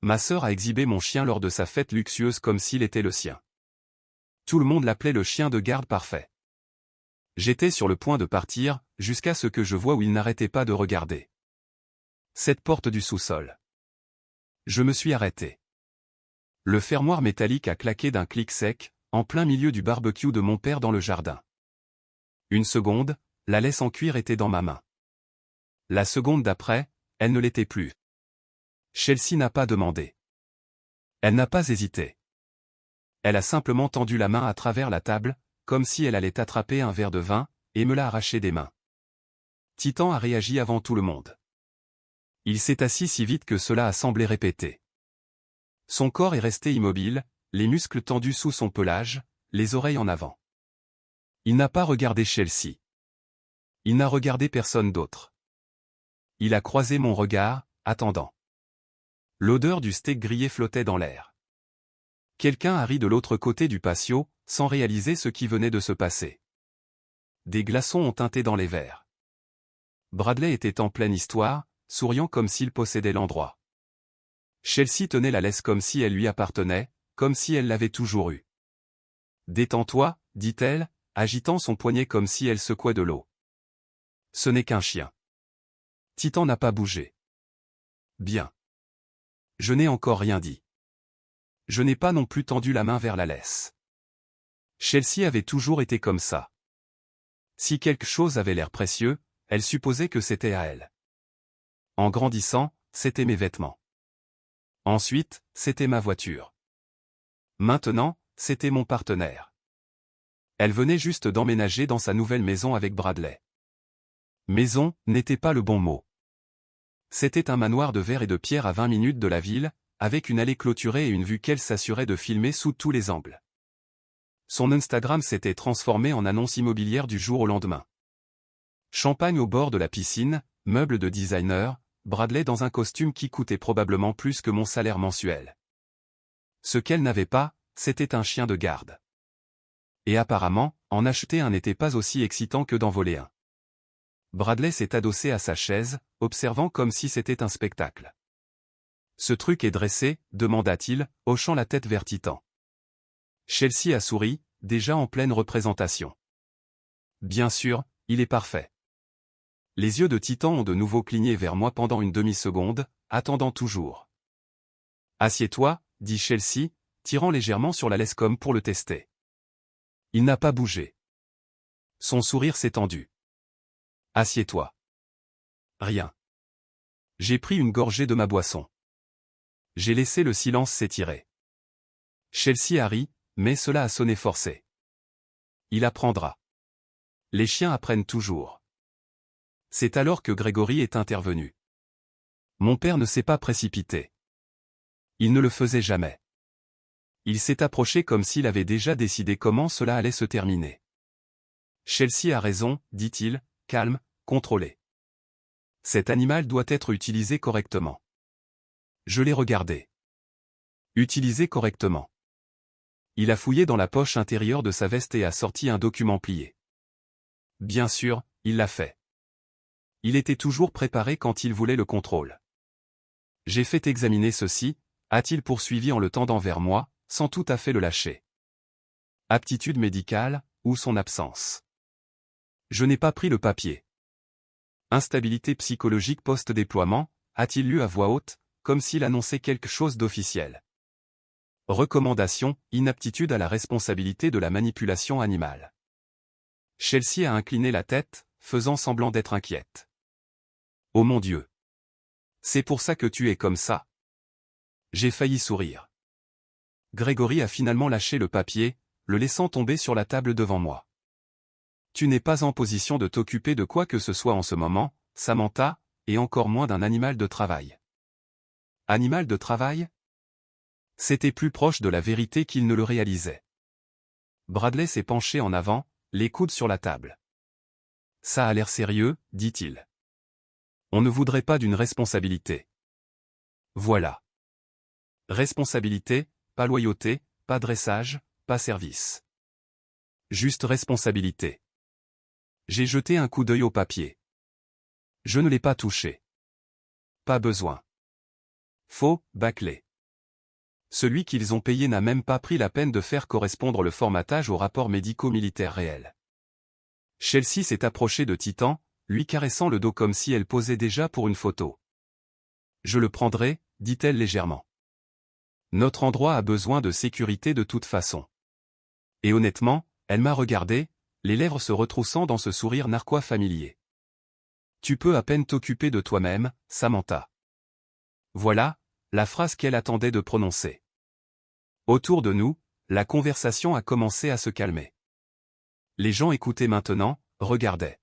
Ma sœur a exhibé mon chien lors de sa fête luxueuse comme s'il était le sien. Tout le monde l'appelait le chien de garde parfait. J'étais sur le point de partir, jusqu'à ce que je voie où il n'arrêtait pas de regarder. Cette porte du sous-sol. Je me suis arrêté. Le fermoir métallique a claqué d'un clic sec, en plein milieu du barbecue de mon père dans le jardin. Une seconde, la laisse en cuir était dans ma main. La seconde d'après, elle ne l'était plus. Chelsea n'a pas demandé. Elle n'a pas hésité. Elle a simplement tendu la main à travers la table, comme si elle allait attraper un verre de vin, et me l'a arraché des mains. Titan a réagi avant tout le monde. Il s'est assis si vite que cela a semblé répété. Son corps est resté immobile, les muscles tendus sous son pelage, les oreilles en avant. Il n'a pas regardé Chelsea. Il n'a regardé personne d'autre. Il a croisé mon regard, attendant. L'odeur du steak grillé flottait dans l'air. Quelqu'un a ri de l'autre côté du patio, sans réaliser ce qui venait de se passer. Des glaçons ont teinté dans les verres. Bradley était en pleine histoire, souriant comme s'il possédait l'endroit. Chelsea tenait la laisse comme si elle lui appartenait, comme si elle l'avait toujours eue. « Détends-toi » dit-elle, agitant son poignet comme si elle secouait de l'eau. Ce n'est qu'un chien. Titan n'a pas bougé. Bien. Je n'ai encore rien dit. Je n'ai pas non plus tendu la main vers la laisse. Chelsea avait toujours été comme ça. Si quelque chose avait l'air précieux, elle supposait que c'était à elle. En grandissant, c'était mes vêtements. Ensuite, c'était ma voiture. Maintenant, c'était mon partenaire. Elle venait juste d'emménager dans sa nouvelle maison avec Bradley. Maison n'était pas le bon mot. C'était un manoir de verre et de pierre à 20 minutes de la ville, avec une allée clôturée et une vue qu'elle s'assurait de filmer sous tous les angles. Son Instagram s'était transformé en annonce immobilière du jour au lendemain. Champagne au bord de la piscine, meubles de designer, Bradley dans un costume qui coûtait probablement plus que mon salaire mensuel. Ce qu'elle n'avait pas, c'était un chien de garde. Et apparemment, en acheter un n'était pas aussi excitant que d'en voler un. Bradley s'est adossé à sa chaise, observant comme si c'était un spectacle. « Ce truc est dressé ?» demanda-t-il, hochant la tête vers Titan. Chelsea a souri, déjà en pleine représentation. « Bien sûr, il est parfait. » Les yeux de Titan ont de nouveau cligné vers moi pendant une demi-seconde, attendant toujours. « Assieds-toi » dit Chelsea, tirant légèrement sur la laisse comme pour le tester. Il n'a pas bougé. Son sourire s'est tendu. « Assieds-toi. » Rien. J'ai pris une gorgée de ma boisson. J'ai laissé le silence s'étirer. Chelsea a ri, mais cela a sonné forcé. Il apprendra. Les chiens apprennent toujours. C'est alors que Grégory est intervenu. Mon père ne s'est pas précipité. Il ne le faisait jamais. Il s'est approché comme s'il avait déjà décidé comment cela allait se terminer. Chelsea a raison, dit-il, calme, contrôlé. Cet animal doit être utilisé correctement. Je l'ai regardé. Utilisé correctement. Il a fouillé dans la poche intérieure de sa veste et a sorti un document plié. Bien sûr, il l'a fait. Il était toujours préparé quand il voulait le contrôle. J'ai fait examiner ceci, a-t-il poursuivi en le tendant vers moi, sans tout à fait le lâcher. Aptitude médicale, ou son absence. Je n'ai pas pris le papier. Instabilité psychologique post-déploiement, a-t-il lu à voix haute, comme s'il annonçait quelque chose d'officiel. Recommandation, inaptitude à la responsabilité de la manipulation animale. Chelsea a incliné la tête, faisant semblant d'être inquiète. Oh mon Dieu! C'est pour ça que tu es comme ça? J'ai failli sourire. Grégory a finalement lâché le papier, le laissant tomber sur la table devant moi. Tu n'es pas en position de t'occuper de quoi que ce soit en ce moment, Samantha, et encore moins d'un animal de travail. Animal de travail? C'était plus proche de la vérité qu'il ne le réalisait. Bradley s'est penché en avant, les coudes sur la table. Ça a l'air sérieux, dit-il. On ne voudrait pas d'une responsabilité. Voilà. Responsabilité, pas loyauté, pas dressage, pas service. Juste responsabilité. J'ai jeté un coup d'œil au papier. Je ne l'ai pas touché. Pas besoin. Faux, bâclé. Celui qu'ils ont payé n'a même pas pris la peine de faire correspondre le formatage aux rapports médico-militaires réels. Chelsea s'est approchée de Titan, lui caressant le dos comme si elle posait déjà pour une photo. « Je le prendrai », dit-elle légèrement. « Notre endroit a besoin de sécurité de toute façon. » Et honnêtement, elle m'a regardé, les lèvres se retroussant dans ce sourire narquois familier. « Tu peux à peine t'occuper de toi-même, Samantha. » Voilà, la phrase qu'elle attendait de prononcer. Autour de nous, la conversation a commencé à se calmer. Les gens écoutaient maintenant, regardaient.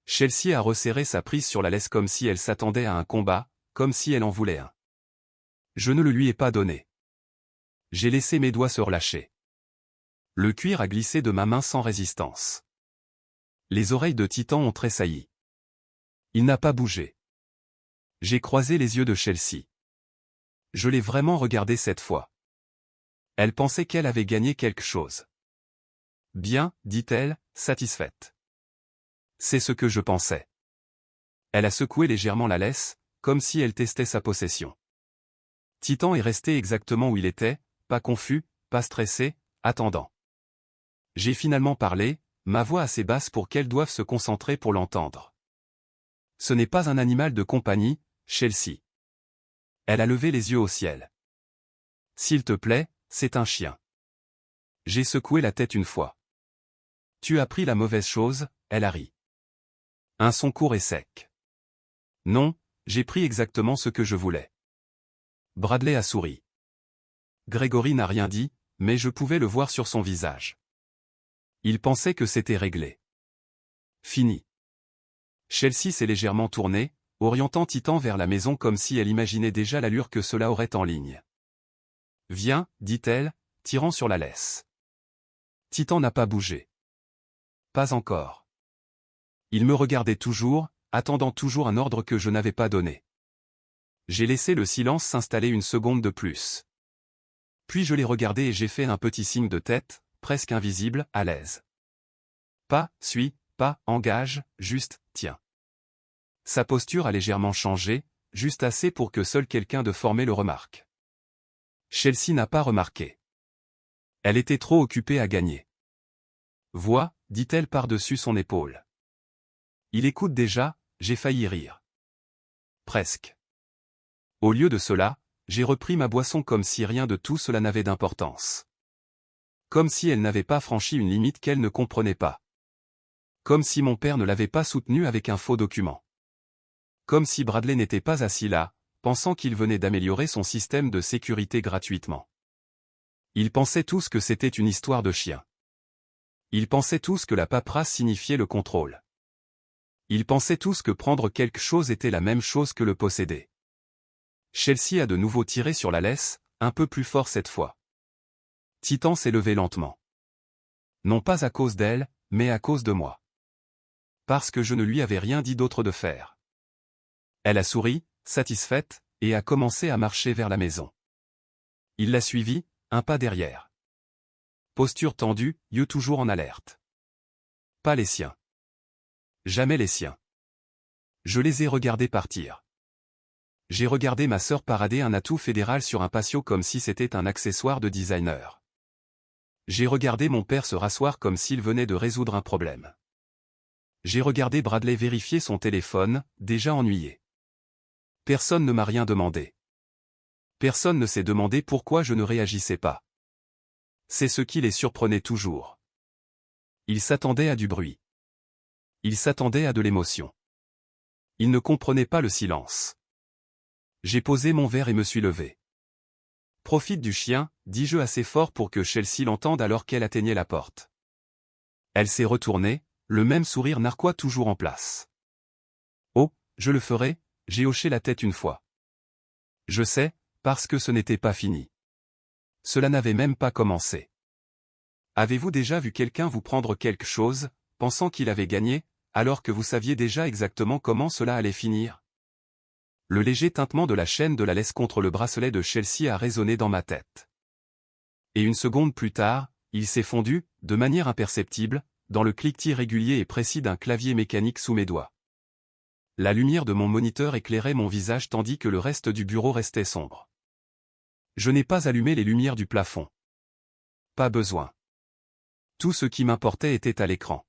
Chelsea a resserré sa prise sur la laisse comme si elle s'attendait à un combat, comme si elle en voulait un. Je ne le lui ai pas donné. J'ai laissé mes doigts se relâcher. Le cuir a glissé de ma main sans résistance. Les oreilles de Titan ont tressailli. Il n'a pas bougé. J'ai croisé les yeux de Chelsea. Je l'ai vraiment regardée cette fois. Elle pensait qu'elle avait gagné quelque chose. Bien, dit-elle, satisfaite. C'est ce que je pensais. Elle a secoué légèrement la laisse, comme si elle testait sa possession. Titan est resté exactement où il était, pas confus, pas stressé, attendant. J'ai finalement parlé, ma voix assez basse pour qu'elle doive se concentrer pour l'entendre. Ce n'est pas un animal de compagnie, Chelsea. Elle a levé les yeux au ciel. S'il te plaît, c'est un chien. J'ai secoué la tête une fois. Tu as pris la mauvaise chose, elle a ri. Un son court et sec. Non, j'ai pris exactement ce que je voulais. Bradley a souri. Gregory n'a rien dit, mais je pouvais le voir sur son visage. Il pensait que c'était réglé. Fini. Chelsea s'est légèrement tournée, orientant Titan vers la maison comme si elle imaginait déjà l'allure que cela aurait en ligne. « Viens, dit-elle, tirant sur la laisse. Titan n'a pas bougé. Pas encore. Il me regardait toujours, attendant toujours un ordre que je n'avais pas donné. J'ai laissé le silence s'installer une seconde de plus. Puis je l'ai regardé et j'ai fait un petit signe de tête, presque invisible, à l'aise. Pas, suis, pas, engage, juste, tiens. Sa posture a légèrement changé, juste assez pour que seul quelqu'un de formé le remarque. Chelsea n'a pas remarqué. Elle était trop occupée à gagner. Vois, dit-elle par-dessus son épaule. Il écoute déjà, j'ai failli rire. Presque. Au lieu de cela, j'ai repris ma boisson comme si rien de tout cela n'avait d'importance. Comme si elle n'avait pas franchi une limite qu'elle ne comprenait pas. Comme si mon père ne l'avait pas soutenue avec un faux document. Comme si Bradley n'était pas assis là, pensant qu'il venait d'améliorer son système de sécurité gratuitement. Ils pensaient tous que c'était une histoire de chien. Ils pensaient tous que la paperasse signifiait le contrôle. Ils pensaient tous que prendre quelque chose était la même chose que le posséder. Chelsea a de nouveau tiré sur la laisse, un peu plus fort cette fois. Titan s'est levé lentement. Non pas à cause d'elle, mais à cause de moi. Parce que je ne lui avais rien dit d'autre de faire. Elle a souri, satisfaite, et a commencé à marcher vers la maison. Il l'a suivie, un pas derrière. Posture tendue, yeux toujours en alerte. Pas les siens. Jamais les siens. Je les ai regardés partir. J'ai regardé ma sœur parader un atout fédéral sur un patio comme si c'était un accessoire de designer. J'ai regardé mon père se rasseoir comme s'il venait de résoudre un problème. J'ai regardé Bradley vérifier son téléphone, déjà ennuyé. Personne ne m'a rien demandé. Personne ne s'est demandé pourquoi je ne réagissais pas. C'est ce qui les surprenait toujours. Ils s'attendaient à du bruit. Ils s'attendaient à de l'émotion. Ils ne comprenaient pas le silence. J'ai posé mon verre et me suis levé. Profite du chien, dis-je assez fort pour que Chelsea l'entende alors qu'elle atteignait la porte. Elle s'est retournée, le même sourire narquois toujours en place. Oh, je le ferai, j'ai hoché la tête une fois. Je sais, parce que ce n'était pas fini. Cela n'avait même pas commencé. Avez-vous déjà vu quelqu'un vous prendre quelque chose, pensant qu'il avait gagné, alors que vous saviez déjà exactement comment cela allait finir? Le léger tintement de la chaîne de la laisse contre le bracelet de Chelsea a résonné dans ma tête. Et une seconde plus tard, il s'est fondu, de manière imperceptible, dans le cliquetis régulier et précis d'un clavier mécanique sous mes doigts. La lumière de mon moniteur éclairait mon visage tandis que le reste du bureau restait sombre. Je n'ai pas allumé les lumières du plafond. Pas besoin. Tout ce qui m'importait était à l'écran.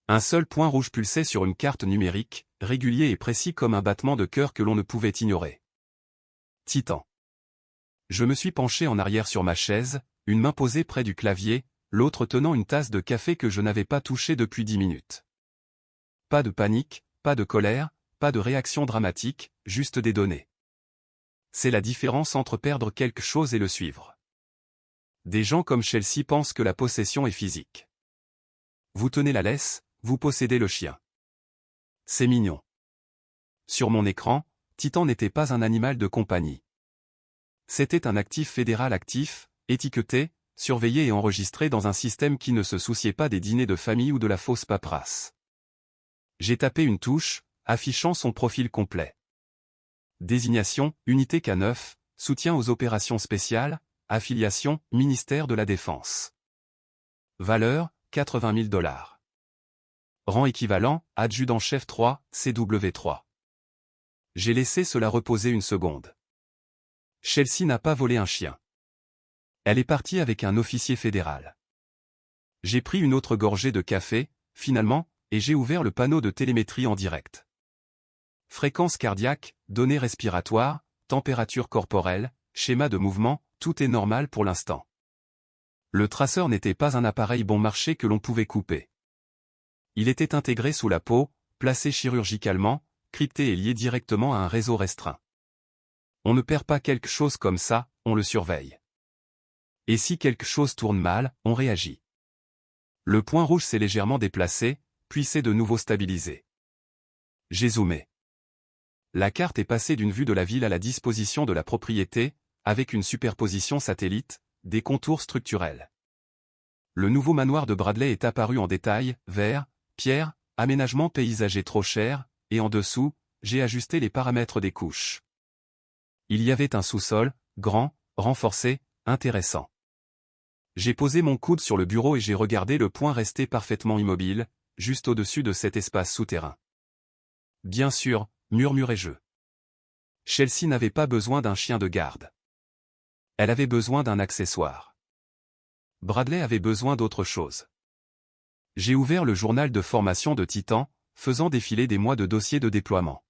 Un seul point rouge pulsait sur une carte numérique, régulier et précis comme un battement de cœur que l'on ne pouvait ignorer. Titan. Je me suis penché en arrière sur ma chaise, une main posée près du clavier, l'autre tenant une tasse de café que je n'avais pas touchée depuis 10 minutes. Pas de panique, pas de colère, pas de réaction dramatique, juste des données. C'est la différence entre perdre quelque chose et le suivre. Des gens comme Chelsea pensent que la possession est physique. Vous tenez la laisse, vous possédez le chien. C'est mignon. Sur mon écran, Titan n'était pas un animal de compagnie. C'était un actif fédéral actif, étiqueté, surveillé et enregistré dans un système qui ne se souciait pas des dîners de famille ou de la fausse paperasse. J'ai tapé une touche, affichant son profil complet. Désignation, unité K9, soutien aux opérations spéciales, affiliation, ministère de la Défense. Valeur, 80 000 $. Rang équivalent, adjudant-chef 3, CW3. J'ai laissé cela reposer une seconde. Chelsea n'a pas volé un chien. Elle est partie avec un officier fédéral. J'ai pris une autre gorgée de café, finalement, et j'ai ouvert le panneau de télémétrie en direct. Fréquence cardiaque, données respiratoires, température corporelle, schéma de mouvement, tout est normal pour l'instant. Le traceur n'était pas un appareil bon marché que l'on pouvait couper. Il était intégré sous la peau, placé chirurgicalement, crypté et lié directement à un réseau restreint. On ne perd pas quelque chose comme ça, on le surveille. Et si quelque chose tourne mal, on réagit. Le point rouge s'est légèrement déplacé, puis s'est de nouveau stabilisé. J'ai zoomé. La carte est passée d'une vue de la ville à la disposition de la propriété, avec une superposition satellite, des contours structurels. Le nouveau manoir de Bradley est apparu en détail, verre, pierre, aménagement paysager trop cher, et en dessous, j'ai ajusté les paramètres des couches. Il y avait un sous-sol, grand, renforcé, intéressant. J'ai posé mon coude sur le bureau et j'ai regardé le point resté parfaitement immobile, juste au-dessus de cet espace souterrain. Bien sûr, murmurai-je. Chelsea n'avait pas besoin d'un chien de garde. Elle avait besoin d'un accessoire. Bradley avait besoin d'autre chose. J'ai ouvert le journal de formation de Titan, faisant défiler des mois de dossiers de déploiement.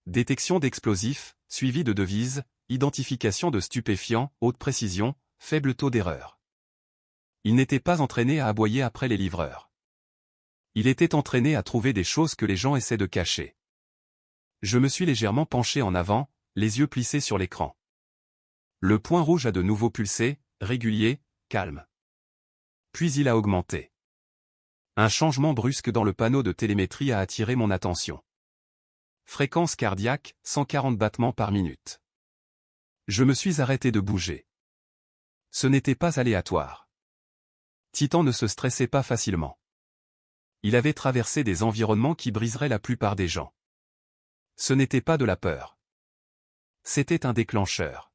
Détection d'explosifs, suivi de devises, identification de stupéfiants, haute précision, faible taux d'erreur. Il n'était pas entraîné à aboyer après les livreurs. Il était entraîné à trouver des choses que les gens essaient de cacher. Je me suis légèrement penché en avant, les yeux plissés sur l'écran. Le point rouge a de nouveau pulsé, régulier, calme. Puis il a augmenté. Un changement brusque dans le panneau de télémétrie a attiré mon attention. Fréquence cardiaque, 140 battements par minute. Je me suis arrêté de bouger. Ce n'était pas aléatoire. Titan ne se stressait pas facilement. Il avait traversé des environnements qui briseraient la plupart des gens. Ce n'était pas de la peur. C'était un déclencheur.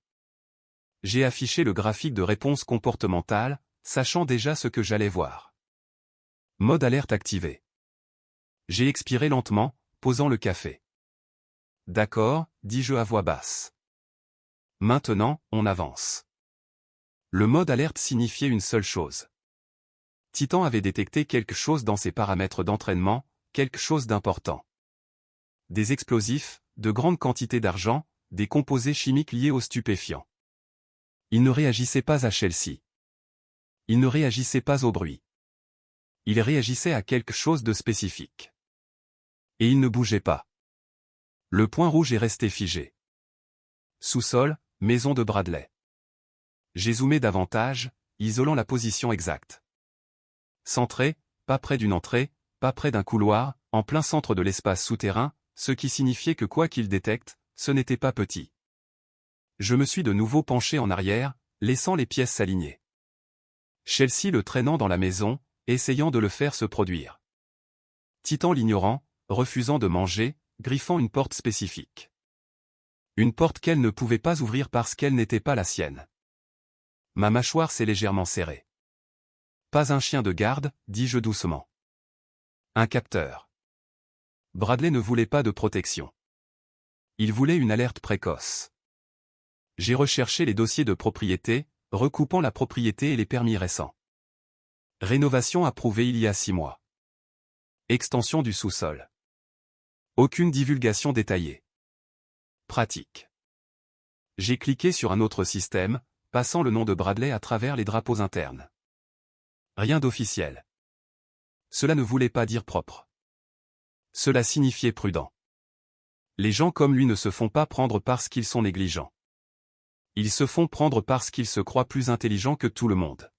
J'ai affiché le graphique de réponse comportementale, sachant déjà ce que j'allais voir. Mode alerte activé. J'ai expiré lentement, posant le café. D'accord, dis-je à voix basse. Maintenant, on avance. Le mode alerte signifiait une seule chose. Titan avait détecté quelque chose dans ses paramètres d'entraînement, quelque chose d'important. Des explosifs, de grandes quantités d'argent, des composés chimiques liés aux stupéfiants. Il ne réagissait pas à Chelsea. Il ne réagissait pas au bruit. Il réagissait à quelque chose de spécifique. Et il ne bougeait pas. Le point rouge est resté figé. Sous-sol, maison de Bradley. J'ai zoomé davantage, isolant la position exacte. Centré, pas près d'une entrée, pas près d'un couloir, en plein centre de l'espace souterrain, ce qui signifiait que quoi qu'il détecte, ce n'était pas petit. Je me suis de nouveau penché en arrière, laissant les pièces s'aligner. Chelsea le traînant dans la maison, essayant de le faire se produire. Titan l'ignorant, refusant de manger, griffant une porte spécifique. Une porte qu'elle ne pouvait pas ouvrir parce qu'elle n'était pas la sienne. Ma mâchoire s'est légèrement serrée. Pas un chien de garde, dis-je doucement. Un capteur. Bradley ne voulait pas de protection. Il voulait une alerte précoce. J'ai recherché les dossiers de propriété, recoupant la propriété et les permis récents. Rénovation approuvée il y a 6 mois. Extension du sous-sol. Aucune divulgation détaillée. Pratique. J'ai cliqué sur un autre système, passant le nom de Bradley à travers les drapeaux internes. Rien d'officiel. Cela ne voulait pas dire propre. Cela signifiait prudent. Les gens comme lui ne se font pas prendre parce qu'ils sont négligents. Ils se font prendre parce qu'ils se croient plus intelligents que tout le monde.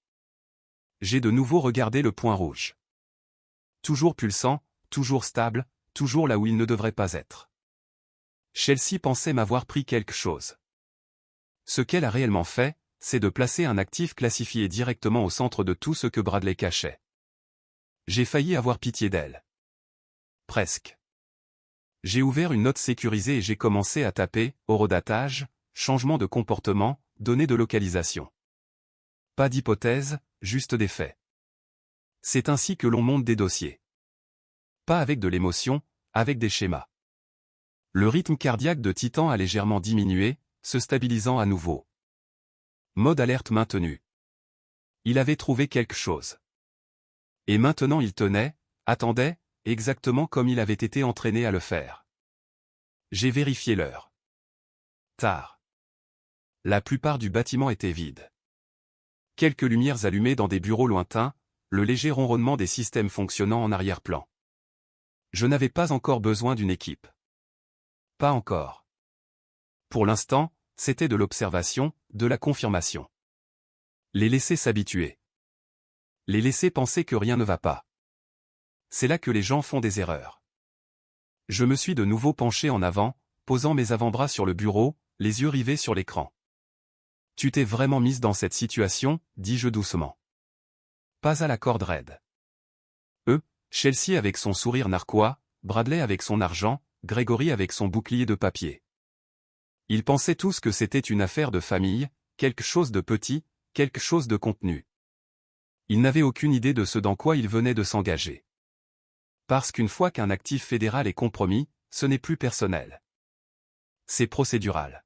J'ai de nouveau regardé le point rouge. Toujours pulsant, toujours stable, toujours là où il ne devrait pas être. Chelsea pensait m'avoir pris quelque chose. Ce qu'elle a réellement fait, c'est de placer un actif classifié directement au centre de tout ce que Bradley cachait. J'ai failli avoir pitié d'elle. Presque. J'ai ouvert une note sécurisée et j'ai commencé à taper « horodatage », changement de comportement, données de localisation. Pas d'hypothèse, juste des faits. C'est ainsi que l'on monte des dossiers. Pas avec de l'émotion, avec des schémas. Le rythme cardiaque de Titan a légèrement diminué, se stabilisant à nouveau. Mode alerte maintenu. Il avait trouvé quelque chose. Et maintenant il tenait, attendait, exactement comme il avait été entraîné à le faire. J'ai vérifié l'heure. Tard. La plupart du bâtiment était vide. Quelques lumières allumées dans des bureaux lointains, le léger ronronnement des systèmes fonctionnant en arrière-plan. Je n'avais pas encore besoin d'une équipe. Pas encore. Pour l'instant, c'était de l'observation, de la confirmation. Les laisser s'habituer. Les laisser penser que rien ne va pas. C'est là que les gens font des erreurs. Je me suis de nouveau penché en avant, posant mes avant-bras sur le bureau, les yeux rivés sur l'écran. Tu t'es vraiment mise dans cette situation, dis-je doucement. Pas à la corde raide. Chelsea avec son sourire narquois, Bradley avec son argent, Gregory avec son bouclier de papier. Ils pensaient tous que c'était une affaire de famille, quelque chose de petit, quelque chose de contenu. Ils n'avaient aucune idée de ce dans quoi ils venaient de s'engager. Parce qu'une fois qu'un actif fédéral est compromis, ce n'est plus personnel. C'est procédural.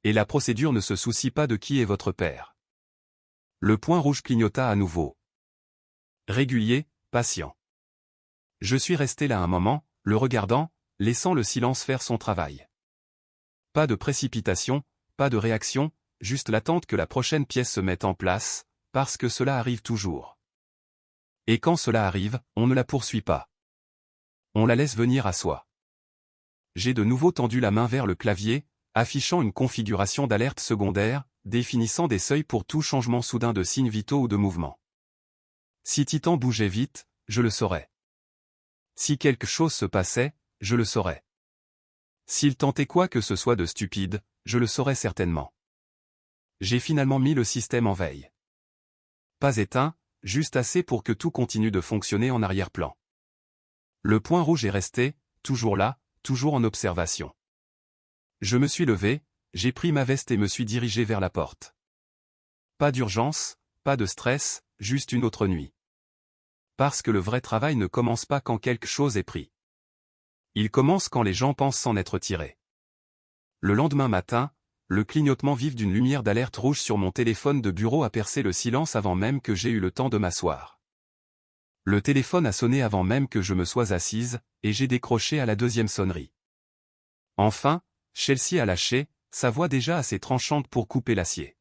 Et la procédure ne se soucie pas de qui est votre père. Le point rouge clignota à nouveau. Régulier, patient. Je suis resté là un moment, le regardant, laissant le silence faire son travail. Pas de précipitation, pas de réaction, juste l'attente que la prochaine pièce se mette en place, parce que cela arrive toujours. Et quand cela arrive, on ne la poursuit pas. On la laisse venir à soi. J'ai de nouveau tendu la main vers le clavier, affichant une configuration d'alerte secondaire, définissant des seuils pour tout changement soudain de signes vitaux ou de mouvement. Si Titan bougeait vite, je le saurais. Si quelque chose se passait, je le saurais. S'il tentait quoi que ce soit de stupide, je le saurais certainement. J'ai finalement mis le système en veille. Pas éteint, juste assez pour que tout continue de fonctionner en arrière-plan. Le point rouge est resté, toujours là, toujours en observation. Je me suis levé, j'ai pris ma veste et me suis dirigé vers la porte. Pas d'urgence, pas de stress, juste une autre nuit. Parce que le vrai travail ne commence pas quand quelque chose est pris. Il commence quand les gens pensent s'en être tirés. Le lendemain matin, le clignotement vif d'une lumière d'alerte rouge sur mon téléphone de bureau a percé le silence avant même que j'aie eu le temps de m'asseoir. Le téléphone a sonné avant même que je me sois assise, et j'ai décroché à la deuxième sonnerie. Enfin, Chelsea a lâché, sa voix déjà assez tranchante pour couper l'acier.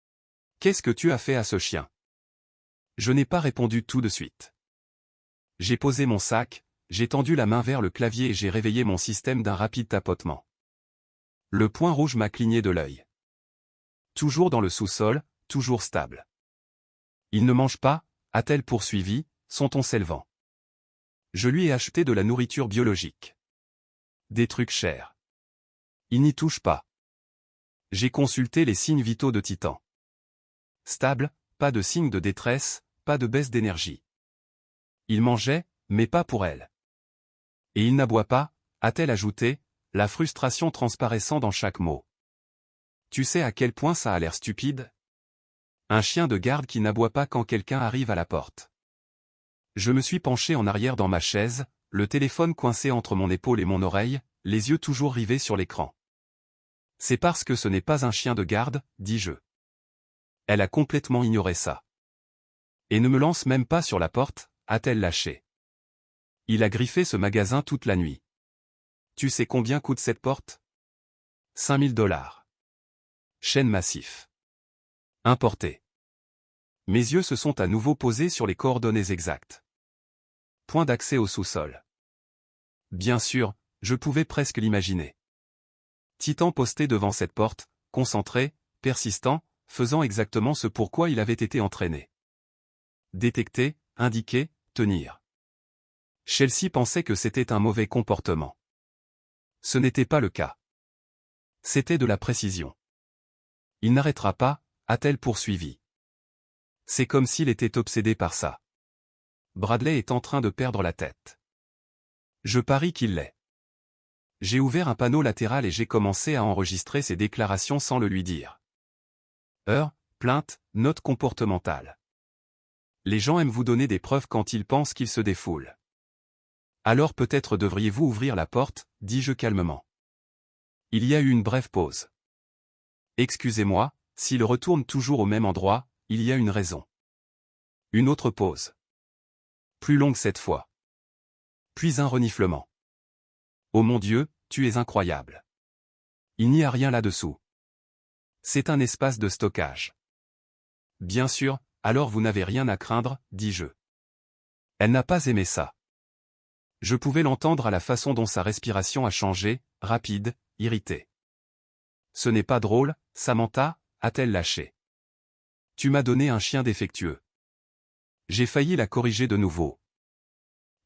« Qu'est-ce que tu as fait à ce chien ?» Je n'ai pas répondu tout de suite. J'ai posé mon sac, j'ai tendu la main vers le clavier et j'ai réveillé mon système d'un rapide tapotement. Le point rouge m'a cligné de l'œil. Toujours dans le sous-sol, toujours stable. Il ne mange pas, a-t-elle poursuivi, son ton s'élevant. Je lui ai acheté de la nourriture biologique. Des trucs chers. Il n'y touche pas. J'ai consulté les signes vitaux de Titan. Stable, pas de signe de détresse, pas de baisse d'énergie. Il mangeait, mais pas pour elle. Et il n'aboie pas, a-t-elle ajouté, la frustration transparaissant dans chaque mot. Tu sais à quel point ça a l'air stupide ? Un chien de garde qui n'aboie pas quand quelqu'un arrive à la porte. Je me suis penché en arrière dans ma chaise, le téléphone coincé entre mon épaule et mon oreille, les yeux toujours rivés sur l'écran. C'est parce que ce n'est pas un chien de garde, dis-je. Elle a complètement ignoré ça. Et ne me lance même pas sur la porte, a-t-elle lâché. Il a griffé ce magasin toute la nuit. Tu sais combien coûte cette porte? 5000 $. Chêne massif. Importé. Mes yeux se sont à nouveau posés sur les coordonnées exactes. Point d'accès au sous-sol. Bien sûr, je pouvais presque l'imaginer. Titan posté devant cette porte, concentré, persistant, faisant exactement ce pourquoi il avait été entraîné. Détecter, indiquer, tenir. Chelsea pensait que c'était un mauvais comportement. Ce n'était pas le cas. C'était de la précision. Il n'arrêtera pas, a-t-elle poursuivi. C'est comme s'il était obsédé par ça. Bradley est en train de perdre la tête. Je parie qu'il l'est. J'ai ouvert un panneau latéral et j'ai commencé à enregistrer ses déclarations sans le lui dire. Heure, plainte, note comportementale. Les gens aiment vous donner des preuves quand ils pensent qu'ils se défoulent. Alors peut-être devriez-vous ouvrir la porte, dis-je calmement. Il y a eu une brève pause. Excusez-moi, s'il retourne toujours au même endroit, il y a une raison. Une autre pause. Plus longue cette fois. Puis un reniflement. Oh mon Dieu, tu es incroyable. Il n'y a rien là-dessous. C'est un espace de stockage. Bien sûr, alors vous n'avez rien à craindre, dis-je. Elle n'a pas aimé ça. Je pouvais l'entendre à la façon dont sa respiration a changé, rapide, irritée. Ce n'est pas drôle, Samantha, a-t-elle lâché. Tu m'as donné un chien défectueux. J'ai failli la corriger de nouveau.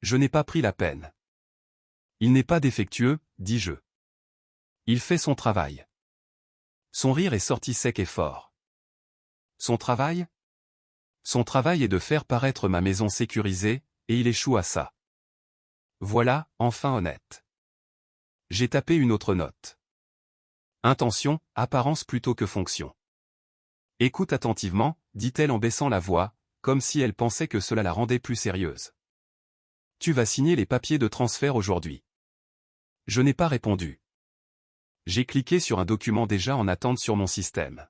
Je n'ai pas pris la peine. Il n'est pas défectueux, dis-je. Il fait son travail. Son rire est sorti sec et fort. Son travail? Son travail est de faire paraître ma maison sécurisée, et il échoue à ça. Voilà, enfin honnête. J'ai tapé une autre note. Intention, apparence plutôt que fonction. Écoute attentivement, dit-elle en baissant la voix, comme si elle pensait que cela la rendait plus sérieuse. Tu vas signer les papiers de transfert aujourd'hui. Je n'ai pas répondu. J'ai cliqué sur un document déjà en attente sur mon système.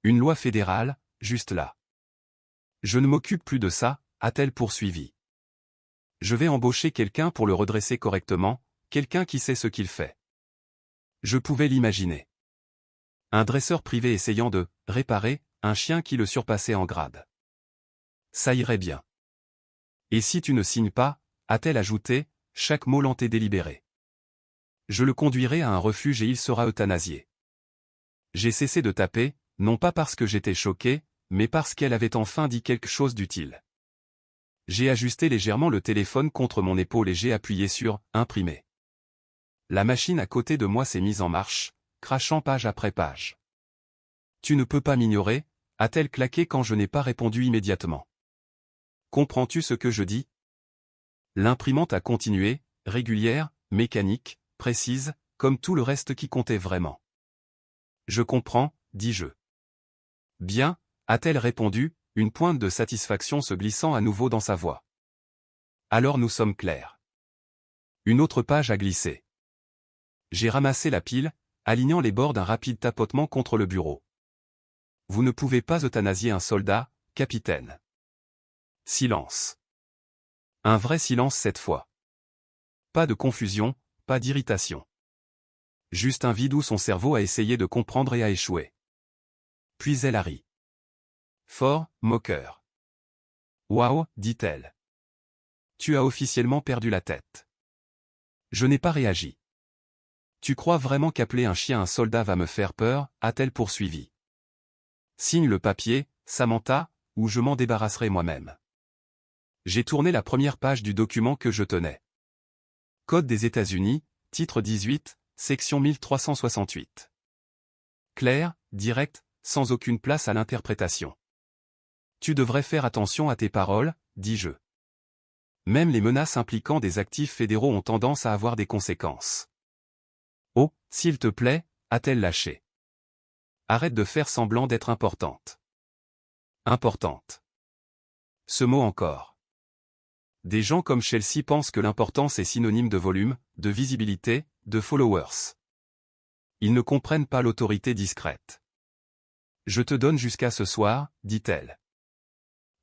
Une loi fédérale, juste là. Je ne m'occupe plus de ça, a-t-elle poursuivi. Je vais embaucher quelqu'un pour le redresser correctement, quelqu'un qui sait ce qu'il fait. Je pouvais l'imaginer. Un dresseur privé essayant de réparer un chien qui le surpassait en grade. Ça irait bien. Et si tu ne signes pas, a-t-elle ajouté, chaque mot lent et délibéré. Je le conduirai à un refuge et il sera euthanasié. J'ai cessé de taper, non pas parce que j'étais choqué, mais parce qu'elle avait enfin dit quelque chose d'utile. J'ai ajusté légèrement le téléphone contre mon épaule et j'ai appuyé sur « Imprimer ». La machine à côté de moi s'est mise en marche, crachant page après page. Tu ne peux pas m'ignorer, a-t-elle claqué quand je n'ai pas répondu immédiatement. Comprends-tu ce que je dis? L'imprimante a continué, régulière, mécanique, précise, comme tout le reste qui comptait vraiment. Je comprends, dis-je. Bien, a-t-elle répondu, une pointe de satisfaction se glissant à nouveau dans sa voix. Alors nous sommes clairs. Une autre page a glissé. J'ai ramassé la pile, alignant les bords d'un rapide tapotement contre le bureau. Vous ne pouvez pas euthanasier un soldat, capitaine. Silence. Un vrai silence cette fois. Pas de confusion, pas d'irritation. Juste un vide où son cerveau a essayé de comprendre et a échoué. Puis elle a ri. Fort, moqueur. Waouh, dit-elle. Tu as officiellement perdu la tête. Je n'ai pas réagi. Tu crois vraiment qu'appeler un chien un soldat va me faire peur, a-t-elle poursuivi. Signe le papier, Samantha, ou je m'en débarrasserai moi-même. J'ai tourné la première page du document que je tenais. Code des États-Unis, titre 18, section 1368. Clair, direct, sans aucune place à l'interprétation. Tu devrais faire attention à tes paroles, dis-je. Même les menaces impliquant des actifs fédéraux ont tendance à avoir des conséquences. Oh, s'il te plaît, a-t-elle lâché. Arrête de faire semblant d'être importante. Importante. Ce mot encore. Des gens comme Chelsea pensent que l'importance est synonyme de volume, de visibilité, de followers. Ils ne comprennent pas l'autorité discrète. Je te donne jusqu'à ce soir, dit-elle.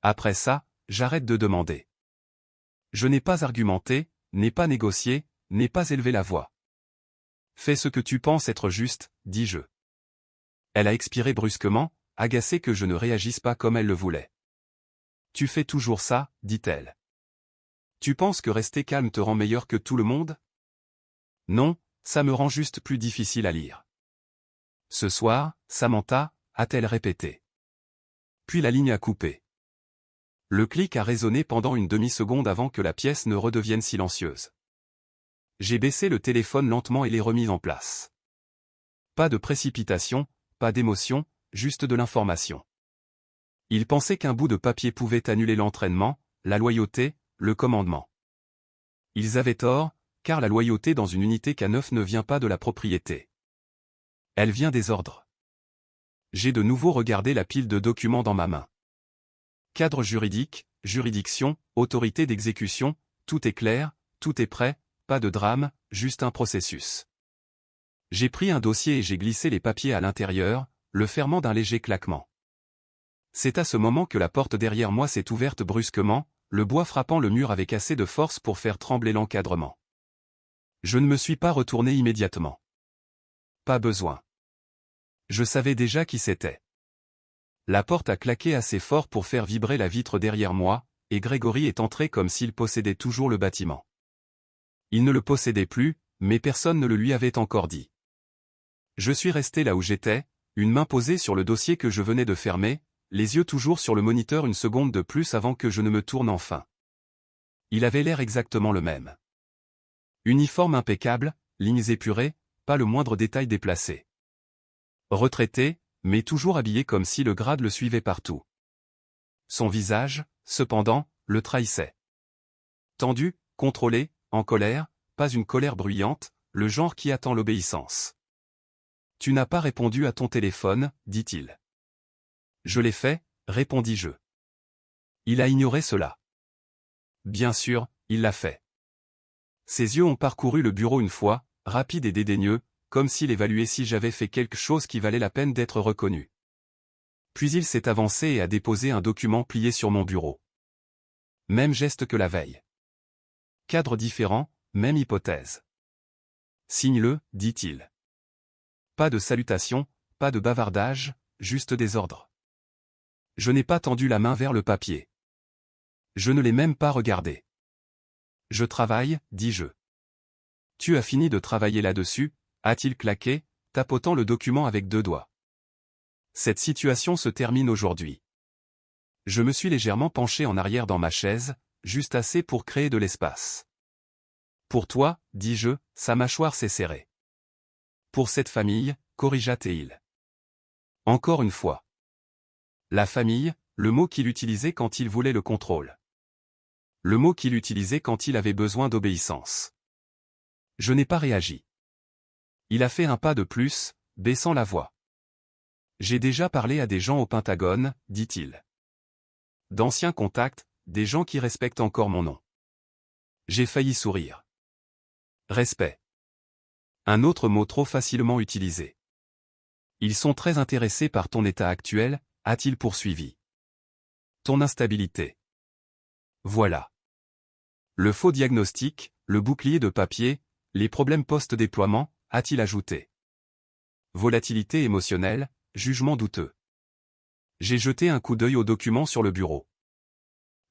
Après ça, j'arrête de demander. Je n'ai pas argumenté, n'ai pas négocié, n'ai pas élevé la voix. Fais ce que tu penses être juste, dis-je. Elle a expiré brusquement, agacée que je ne réagisse pas comme elle le voulait. Tu fais toujours ça, dit-elle. Tu penses que rester calme te rend meilleur que tout le monde? Non, ça me rend juste plus difficile à lire. Ce soir, Samantha, a-t-elle répété. Puis la ligne a coupé. Le clic a résonné pendant une demi-seconde avant que la pièce ne redevienne silencieuse. J'ai baissé le téléphone lentement et l'ai remis en place. Pas de précipitation, pas d'émotion, juste de l'information. Il pensait qu'un bout de papier pouvait annuler l'entraînement, la loyauté, le commandement. Ils avaient tort, car la loyauté dans une unité K9 ne vient pas de la propriété. Elle vient des ordres. J'ai de nouveau regardé la pile de documents dans ma main. Cadre juridique, juridiction, autorité d'exécution, tout est clair, tout est prêt, pas de drame, juste un processus. J'ai pris un dossier et j'ai glissé les papiers à l'intérieur, le fermant d'un léger claquement. C'est à ce moment que la porte derrière moi s'est ouverte brusquement, le bois frappant le mur avec assez de force pour faire trembler l'encadrement. Je ne me suis pas retourné immédiatement. Pas besoin. Je savais déjà qui c'était. La porte a claqué assez fort pour faire vibrer la vitre derrière moi, et Grégory est entré comme s'il possédait toujours le bâtiment. Il ne le possédait plus, mais personne ne le lui avait encore dit. Je suis resté là où j'étais, une main posée sur le dossier que je venais de fermer, les yeux toujours sur le moniteur une seconde de plus avant que je ne me tourne enfin. Il avait l'air exactement le même. Uniforme impeccable, lignes épurées, pas le moindre détail déplacé. Retraité, mais toujours habillé comme si le grade le suivait partout. Son visage, cependant, le trahissait. Tendu, contrôlé, en colère, pas une colère bruyante, le genre qui attend l'obéissance. « Tu n'as pas répondu à ton téléphone, dit-il. »« Je l'ai fait, répondis-je. » Il a ignoré cela. Bien sûr, il l'a fait. Ses yeux ont parcouru le bureau une fois, rapides et dédaigneux, comme s'il évaluait si j'avais fait quelque chose qui valait la peine d'être reconnu. Puis il s'est avancé et a déposé un document plié sur mon bureau. Même geste que la veille. Cadre différent, même hypothèse. Signe-le, dit-il. Pas de salutation, pas de bavardage, juste des ordres. Je n'ai pas tendu la main vers le papier. Je ne l'ai même pas regardé. Je travaille, dis-je. Tu as fini de travailler là-dessus, a-t-il claqué, tapotant le document avec 2 doigts. Cette situation se termine aujourd'hui. Je me suis légèrement penché en arrière dans ma chaise, juste assez pour créer de l'espace. Pour toi, dis-je, sa mâchoire s'est serrée. Pour cette famille, corrigea-t-il. Encore une fois. La famille, le mot qu'il utilisait quand il voulait le contrôle. Le mot qu'il utilisait quand il avait besoin d'obéissance. Je n'ai pas réagi. Il a fait un pas de plus, baissant la voix. J'ai déjà parlé à des gens au Pentagone, dit-il. D'anciens contacts, des gens qui respectent encore mon nom. J'ai failli sourire. Respect. Un autre mot trop facilement utilisé. Ils sont très intéressés par ton état actuel, a-t-il poursuivi. Ton instabilité. Voilà. Le faux diagnostic, le bouclier de papier, les problèmes post-déploiement, a-t-il ajouté. Volatilité émotionnelle, jugement douteux. J'ai jeté un coup d'œil au document sur le bureau.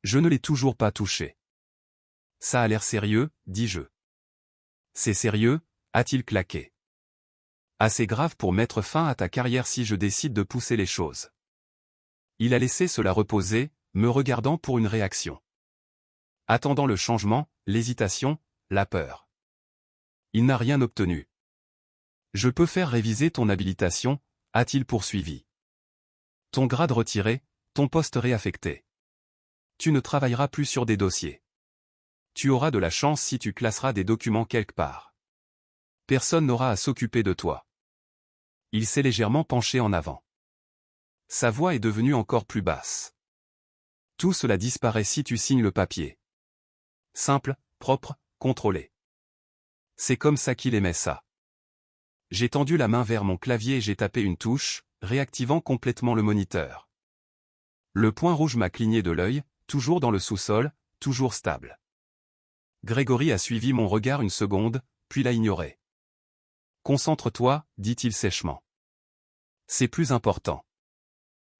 Je ne l'ai toujours pas touché. Ça a l'air sérieux, dis-je. C'est sérieux, a-t-il claqué. Assez grave pour mettre fin à ta carrière si je décide de pousser les choses. Il a laissé cela reposer, me regardant pour une réaction. Attendant le changement, l'hésitation, la peur. Il n'a rien obtenu. Je peux faire réviser ton habilitation, a-t-il poursuivi. Ton grade retiré, ton poste réaffecté. Tu ne travailleras plus sur des dossiers. Tu auras de la chance si tu classeras des documents quelque part. Personne n'aura à s'occuper de toi. Il s'est légèrement penché en avant. Sa voix est devenue encore plus basse. Tout cela disparaît si tu signes le papier. Simple, propre, contrôlé. C'est comme ça qu'il aimait ça. J'ai tendu la main vers mon clavier et j'ai tapé une touche, réactivant complètement le moniteur. Le point rouge m'a cligné de l'œil, toujours dans le sous-sol, toujours stable. Grégory a suivi mon regard une seconde, puis l'a ignoré. « Concentre-toi, dit-il sèchement. C'est plus important. »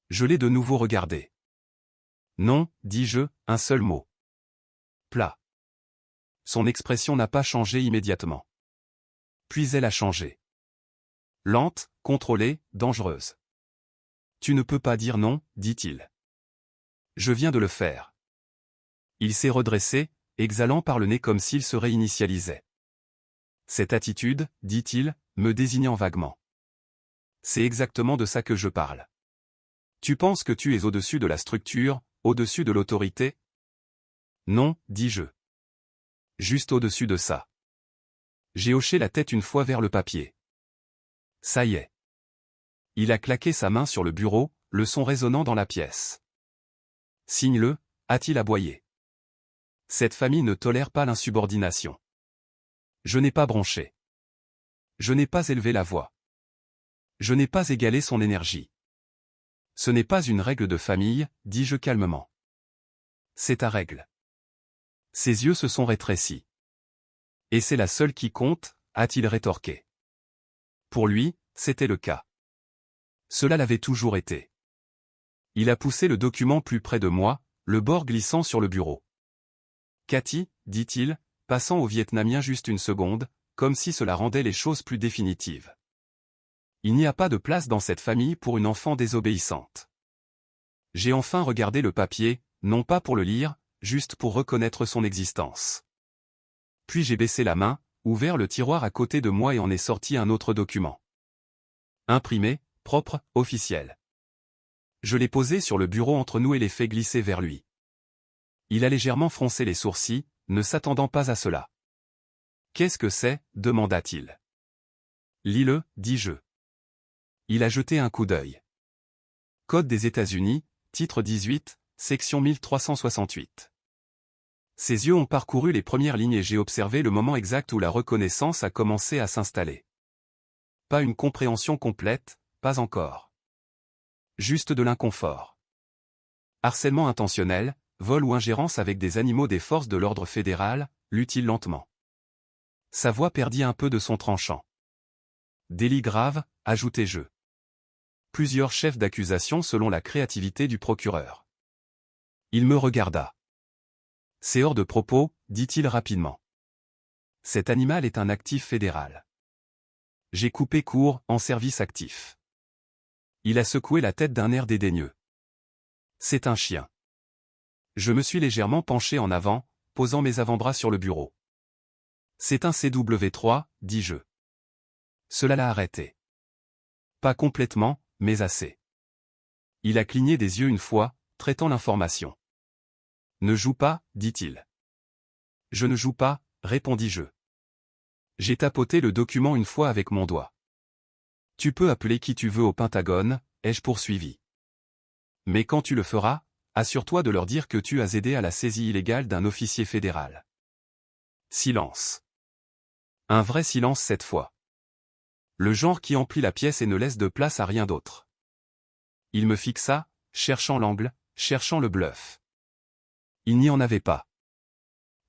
Je l'ai de nouveau regardé. « Non, dis-je, un seul mot. » Plat. Son expression n'a pas changé immédiatement. Puis elle a changé. Lente, contrôlée, dangereuse. « Tu ne peux pas dire non, dit-il. Je viens de le faire. » Il s'est redressé, exhalant par le nez comme s'il se réinitialisait. Cette attitude, dit-il, me désignant vaguement. C'est exactement de ça que je parle. Tu penses que tu es au-dessus de la structure, au-dessus de l'autorité? Non, dis-je. Juste au-dessus de ça. J'ai hoché la tête une fois vers le papier. Ça y est. Il a claqué sa main sur le bureau, le son résonnant dans la pièce. Signe-le, a-t-il aboyé. Cette famille ne tolère pas l'insubordination. Je n'ai pas bronché. Je n'ai pas élevé la voix. Je n'ai pas égalé son énergie. Ce n'est pas une règle de famille, dis-je calmement. C'est ta règle. Ses yeux se sont rétrécis. Et c'est la seule qui compte, a-t-il rétorqué. Pour lui, c'était le cas. Cela l'avait toujours été. Il a poussé le document plus près de moi, le bord glissant sur le bureau. Cathy, dit-il, passant au vietnamien juste une seconde, comme si cela rendait les choses plus définitives. Il n'y a pas de place dans cette famille pour une enfant désobéissante. J'ai enfin regardé le papier, non pas pour le lire, juste pour reconnaître son existence. Puis j'ai baissé la main, ouvert le tiroir à côté de moi et en ai sorti un autre document. Imprimé, propre, officiel. Je l'ai posé sur le bureau entre nous et l'ai fait glisser vers lui. Il a légèrement froncé les sourcils, ne s'attendant pas à cela. « Qu'est-ce que c'est » demanda-t-il. « Lis-le, dis-je. » Il a jeté un coup d'œil. Code des États-Unis, titre 18, section 1368. Ses yeux ont parcouru les premières lignes et j'ai observé le moment exact où la reconnaissance a commencé à s'installer. Pas une compréhension complète, pas encore. Juste de l'inconfort. Harcèlement intentionnel, vol ou ingérence avec des animaux des forces de l'ordre fédéral, lut-il lentement. Sa voix perdit un peu de son tranchant. Délit grave, ajoutai-je. Plusieurs chefs d'accusation selon la créativité du procureur. Il me regarda. C'est hors de propos, dit-il rapidement. Cet animal est un actif fédéral. J'ai coupé court, en service actif. Il a secoué la tête d'un air dédaigneux. C'est un chien. Je me suis légèrement penché en avant, posant mes avant-bras sur le bureau. C'est un CW3, dis-je. Cela l'a arrêté. Pas complètement, mais assez. Il a cligné des yeux une fois, traitant l'information. Ne joue pas, dit-il. Je ne joue pas, répondis-je. J'ai tapoté le document une fois avec mon doigt. Tu peux appeler qui tu veux au Pentagone, ai-je poursuivi. Mais quand tu le feras, assure-toi de leur dire que tu as aidé à la saisie illégale d'un officier fédéral. Silence. Un vrai silence cette fois. Le genre qui emplit la pièce et ne laisse de place à rien d'autre. Il me fixa, cherchant l'angle, cherchant le bluff. Il n'y en avait pas.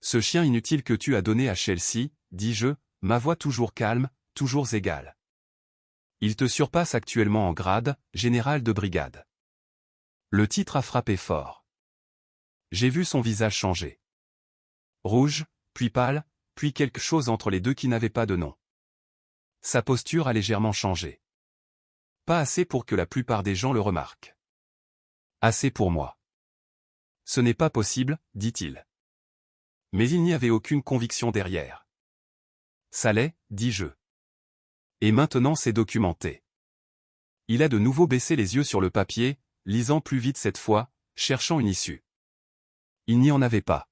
Ce chien inutile que tu as donné à Chelsea, dis-je, ma voix toujours calme, toujours égale. Il te surpasse actuellement en grade, général de brigade. Le titre a frappé fort. J'ai vu son visage changer. Rouge, puis pâle, puis quelque chose entre les deux qui n'avait pas de nom. Sa posture a légèrement changé. Pas assez pour que la plupart des gens le remarquent. Assez pour moi. Ce n'est pas possible, dit-il. Mais il n'y avait aucune conviction derrière. Ça l'est, dis-je. Et maintenant c'est documenté. Il a de nouveau baissé les yeux sur le papier, lisant plus vite cette fois, cherchant une issue. Il n'y en avait pas.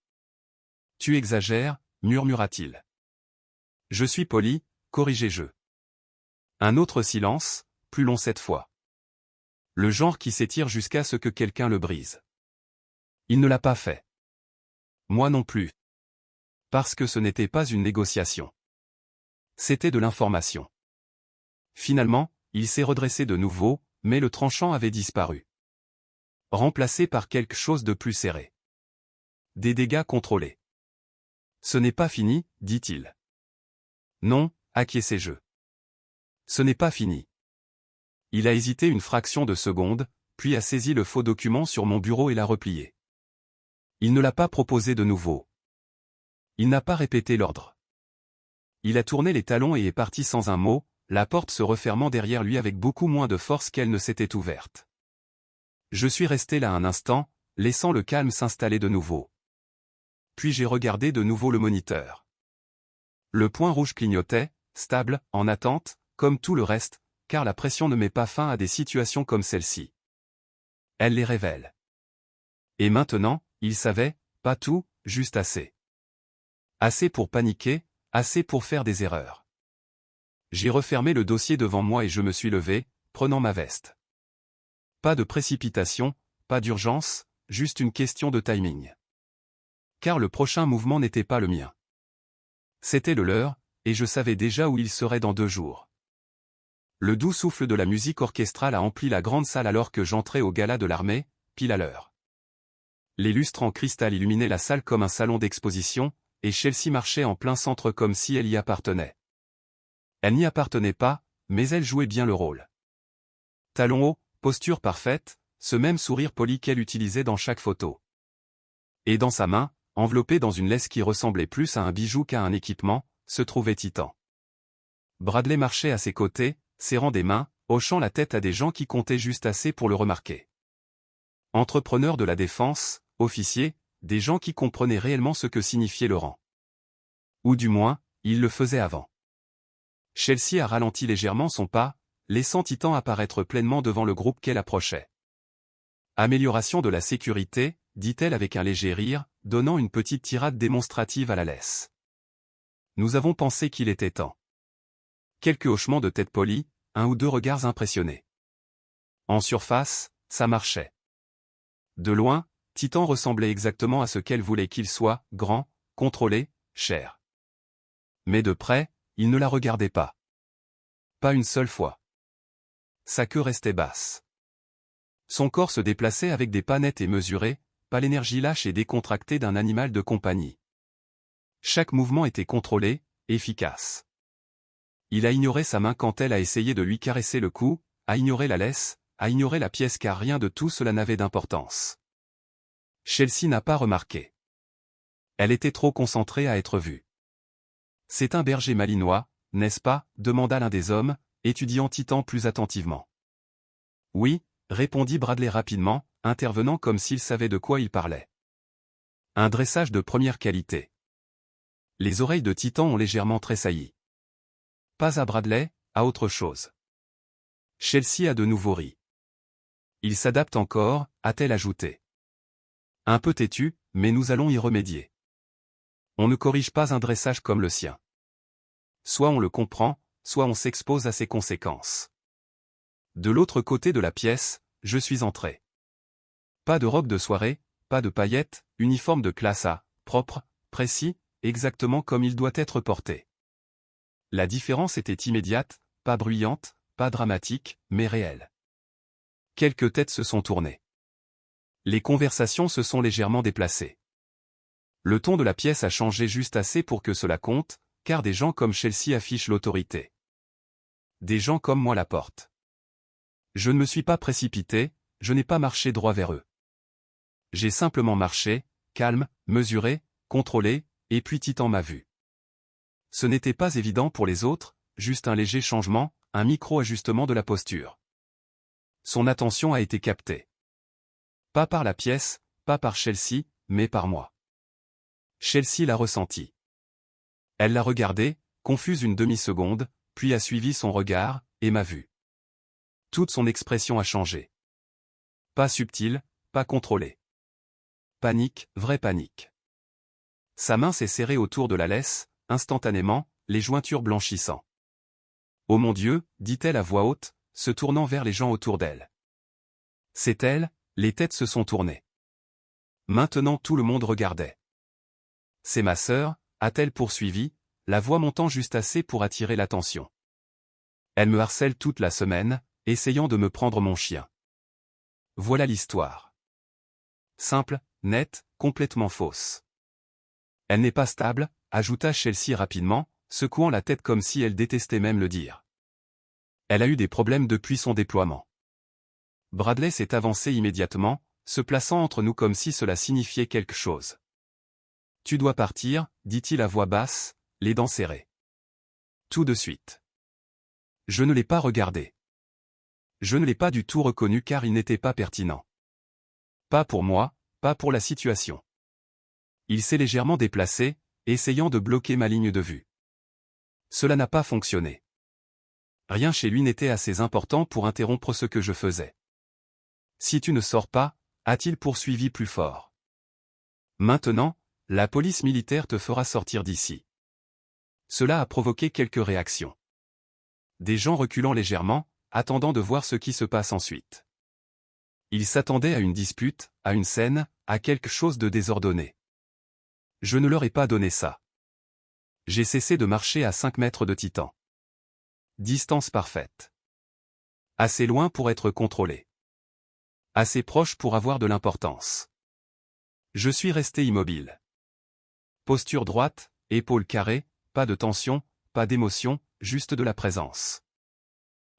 Tu exagères, murmura-t-il. Je suis poli, corrigeai-je. Un autre silence, plus long cette fois. Le genre qui s'étire jusqu'à ce que quelqu'un le brise. Il ne l'a pas fait. Moi non plus. Parce que ce n'était pas une négociation. C'était de l'information. Finalement, il s'est redressé de nouveau, mais le tranchant avait disparu. Remplacé par quelque chose de plus serré. Des dégâts contrôlés. Ce n'est pas fini, dit-il. Non, acquiesçai-je. Ce n'est pas fini. Il a hésité une fraction de seconde, puis a saisi le faux document sur mon bureau et l'a replié. Il ne l'a pas proposé de nouveau. Il n'a pas répété l'ordre. Il a tourné les talons et est parti sans un mot, la porte se refermant derrière lui avec beaucoup moins de force qu'elle ne s'était ouverte. Je suis resté là un instant, laissant le calme s'installer de nouveau. Puis j'ai regardé de nouveau le moniteur. Le point rouge clignotait, stable, en attente, comme tout le reste, car la pression ne met pas fin à des situations comme celle-ci. Elle les révèle. Et maintenant, il savait, pas tout, juste assez. Assez pour paniquer, assez pour faire des erreurs. J'ai refermé le dossier devant moi et je me suis levé, prenant ma veste. Pas de précipitation, pas d'urgence, juste une question de timing. Car le prochain mouvement n'était pas le mien. C'était le leur, et je savais déjà où il serait dans 2 jours. Le doux souffle de la musique orchestrale a empli la grande salle alors que j'entrais au gala de l'armée, pile à l'heure. Les lustres en cristal illuminaient la salle comme un salon d'exposition, et Chelsea marchait en plein centre comme si elle y appartenait. Elle n'y appartenait pas, mais elle jouait bien le rôle. Talons hauts, posture parfaite, ce même sourire poli qu'elle utilisait dans chaque photo. Et dans sa main, enveloppée dans une laisse qui ressemblait plus à un bijou qu'à un équipement, se trouvait Titan. Bradley marchait à ses côtés, serrant des mains, hochant la tête à des gens qui comptaient juste assez pour le remarquer. Entrepreneurs de la défense, officiers, des gens qui comprenaient réellement ce que signifiait le rang. Ou du moins, ils le faisaient avant. Chelsea a ralenti légèrement son pas, laissant Titan apparaître pleinement devant le groupe qu'elle approchait. Amélioration de la sécurité, dit-elle avec un léger rire, donnant une petite tirade démonstrative à la laisse. Nous avons pensé qu'il était temps. Quelques hochements de tête polis, 1 ou 2 regards impressionnés. En surface, ça marchait. De loin, Titan ressemblait exactement à ce qu'elle voulait qu'il soit, grand, contrôlé, cher. Mais de près, il ne la regardait pas. Pas une seule fois. Sa queue restait basse. Son corps se déplaçait avec des pas nets et mesurés, pas l'énergie lâche et décontractée d'un animal de compagnie. Chaque mouvement était contrôlé, efficace. Il a ignoré sa main quand elle a essayé de lui caresser le cou, a ignoré la laisse, a ignoré la pièce car rien de tout cela n'avait d'importance. Chelsea n'a pas remarqué. Elle était trop concentrée à être vue. C'est un berger malinois, n'est-ce pas, demanda l'un des hommes, étudiant Titan plus attentivement. Oui, répondit Bradley rapidement, intervenant comme s'il savait de quoi il parlait. Un dressage de première qualité. Les oreilles de Titan ont légèrement tressailli. Pas à Bradley, à autre chose. Chelsea a de nouveau ri. Il s'adapte encore, a-t-elle ajouté. Un peu têtu, mais nous allons y remédier. On ne corrige pas un dressage comme le sien. Soit on le comprend, soit on s'expose à ses conséquences. De l'autre côté de la pièce, je suis entré. Pas de robe de soirée, pas de paillettes, uniforme de classe A, propre, précis, exactement comme il doit être porté. La différence était immédiate, pas bruyante, pas dramatique, mais réelle. Quelques têtes se sont tournées. Les conversations se sont légèrement déplacées. Le ton de la pièce a changé juste assez pour que cela compte, car des gens comme Chelsea affichent l'autorité. Des gens comme moi la portent. Je ne me suis pas précipité, je n'ai pas marché droit vers eux. J'ai simplement marché, calme, mesuré, contrôlé, et puis Titan m'a vu. Ce n'était pas évident pour les autres, juste un léger changement, un micro-ajustement de la posture. Son attention a été captée. Pas par la pièce, pas par Chelsea, mais par moi. Chelsea l'a ressenti. Elle l'a regardé, confuse une demi-seconde, puis a suivi son regard, et m'a vu. Toute son expression a changé. Pas subtile, pas contrôlée. Panique, vraie panique. Sa main s'est serrée autour de la laisse, instantanément, les jointures blanchissant. « Oh mon Dieu !» dit-elle à voix haute, se tournant vers les gens autour d'elle. C'est elle, les têtes se sont tournées. Maintenant tout le monde regardait. « C'est ma sœur » a-t-elle poursuivi, la voix montant juste assez pour attirer l'attention. Elle me harcèle toute la semaine, essayant de me prendre mon chien. Voilà l'histoire. Simple, nette, complètement fausse. Elle n'est pas stable, ajouta Chelsea rapidement, secouant la tête comme si elle détestait même le dire. Elle a eu des problèmes depuis son déploiement. Bradley s'est avancé immédiatement, se plaçant entre nous comme si cela signifiait quelque chose. Tu dois partir, dit-il à voix basse, les dents serrées. Tout de suite. Je ne l'ai pas regardé. Je ne l'ai pas du tout reconnu car il n'était pas pertinent. Pas pour moi, pas pour la situation. Il s'est légèrement déplacé, essayant de bloquer ma ligne de vue. Cela n'a pas fonctionné. Rien chez lui n'était assez important pour interrompre ce que je faisais. Si tu ne sors pas, a-t-il poursuivi plus fort. Maintenant, la police militaire te fera sortir d'ici. Cela a provoqué quelques réactions. Des gens reculant légèrement, attendant de voir ce qui se passe ensuite. Ils s'attendaient à une dispute, à une scène, à quelque chose de désordonné. Je ne leur ai pas donné ça. J'ai cessé de marcher à 5 mètres de Titan. Distance parfaite. Assez loin pour être contrôlé. Assez proche pour avoir de l'importance. Je suis resté immobile. Posture droite, épaules carrées, pas de tension, pas d'émotion, juste de la présence.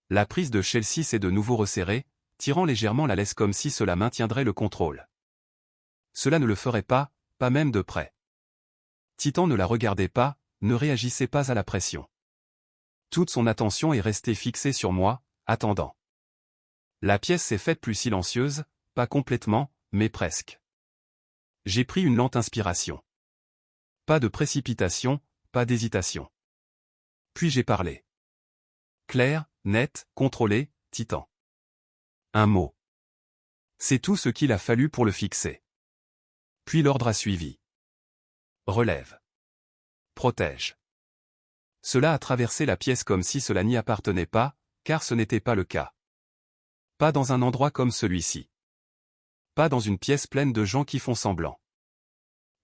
La prise de Chelsea s'est de nouveau resserrée, tirant légèrement la laisse comme si cela maintiendrait le contrôle. Cela ne le ferait pas, pas même de près. Titan ne la regardait pas, ne réagissait pas à la pression. Toute son attention est restée fixée sur moi, attendant. La pièce s'est faite plus silencieuse, pas complètement, mais presque. J'ai pris une lente inspiration. Pas de précipitation, pas d'hésitation. Puis j'ai parlé. Clair, net, contrôlé, Titan. Un mot. C'est tout ce qu'il a fallu pour le fixer. Puis l'ordre a suivi. Relève. Protège. Cela a traversé la pièce comme si cela n'y appartenait pas, car ce n'était pas le cas. Pas dans un endroit comme celui-ci. Pas dans une pièce pleine de gens qui font semblant.